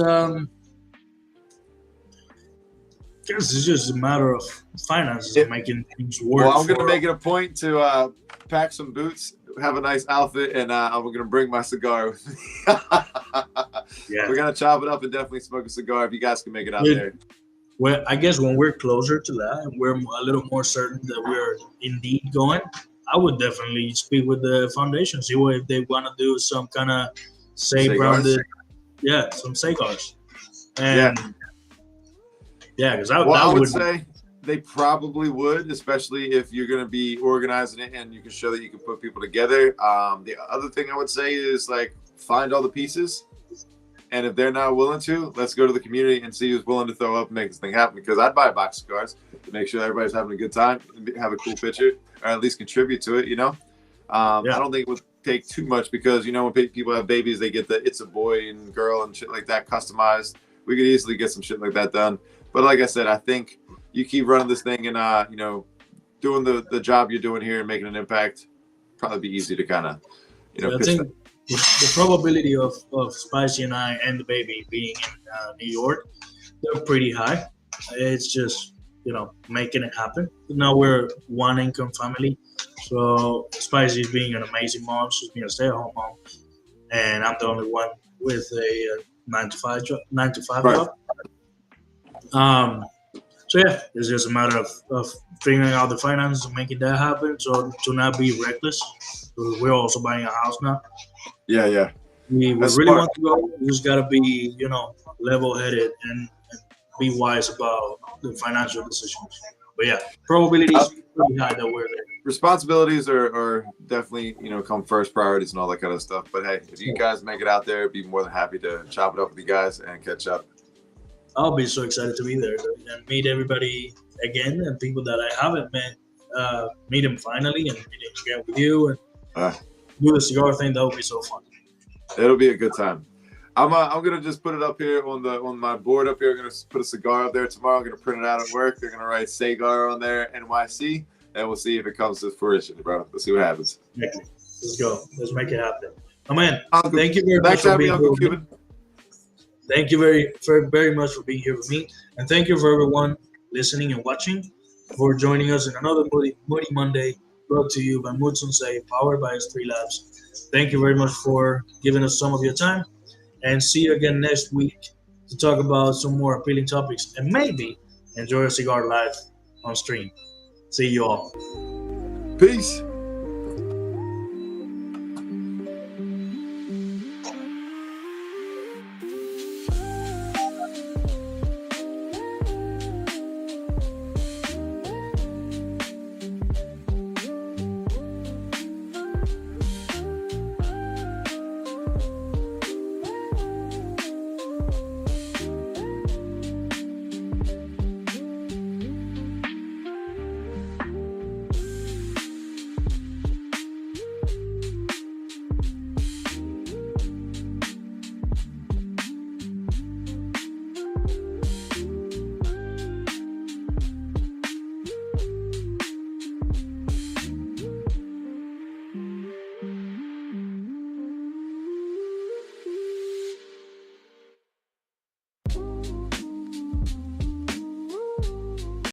Speaker 2: guess it's just a matter of finances and making things work.
Speaker 1: Well, I'm going to make it a point to pack some boots, have a nice outfit, and I'm going to bring my cigar with me.
Speaker 2: Yeah.
Speaker 1: We're going to chop it up and definitely smoke a cigar if you guys can make it out there.
Speaker 2: Well, I guess when we're closer to that and we're a little more certain that we're indeed going, I would definitely speak with the foundation, see what if they want to do some kind of branded, some Sei-Gars. And yeah, because I
Speaker 1: would say they probably would, especially if you're going to be organizing it and you can show that you can put people together. The other thing I would say is like find all the pieces, and if they're not willing to, let's go to the community and see who's willing to throw up and make this thing happen. Because I'd buy a box of cigars to make sure everybody's having a good time, have a cool picture, or at least contribute to it. I don't think it would take too much because when people have babies, they get the "it's a boy" and "girl" and shit like that customized. We could easily get some shit like that done. But like I said, I think you keep running this thing and, doing the job you're doing here and making an impact, probably be easy to kind of,
Speaker 2: I think the probability of Spicy and I and the baby being in New York, they're pretty high. It's just, making it happen. Now we're one income family. So Spicy is being an amazing mom. She's being a stay-at-home mom. And I'm the only one with a 9-to-5 job. So yeah, it's just a matter of figuring out the finances and making that happen. So to not be reckless, we're also buying a house now.
Speaker 1: Yeah.
Speaker 2: We really want to go. We just gotta be, level-headed and be wise about the financial decisions. But yeah, probability is pretty high that we're there.
Speaker 1: Responsibilities are definitely, come first, priorities and all that kind of stuff. But hey, if you guys make it out there, be more than happy to chop it up with you guys and catch up.
Speaker 2: I'll be so excited to be there and meet everybody again and people that I haven't met. Meet them finally and meet again with you and do the cigar thing. That would be so fun.
Speaker 1: It'll be a good time. I'm gonna just put it up here on my board up here. I'm gonna put a cigar up there tomorrow. I'm gonna print it out at work. They're gonna write Sei-Gar on there, NYC, and we'll see if it comes to fruition, bro. Let's see what happens.
Speaker 2: Exactly. Let's go. Let's make it happen. Oh man, thank you very much
Speaker 1: Thanks
Speaker 2: for
Speaker 1: for
Speaker 2: being
Speaker 1: having me,
Speaker 2: here.
Speaker 1: Uncle Cuban.
Speaker 2: Thank you very much for being here with me, and thank you for everyone listening and watching, for joining us in another Moody Monday, brought to you by Mood Sensei, powered by S3 Labs. Thank you very much for giving us some of your time, and see you again next week to talk about some more appealing topics and maybe enjoy a cigar live on stream. See you all.
Speaker 1: Peace.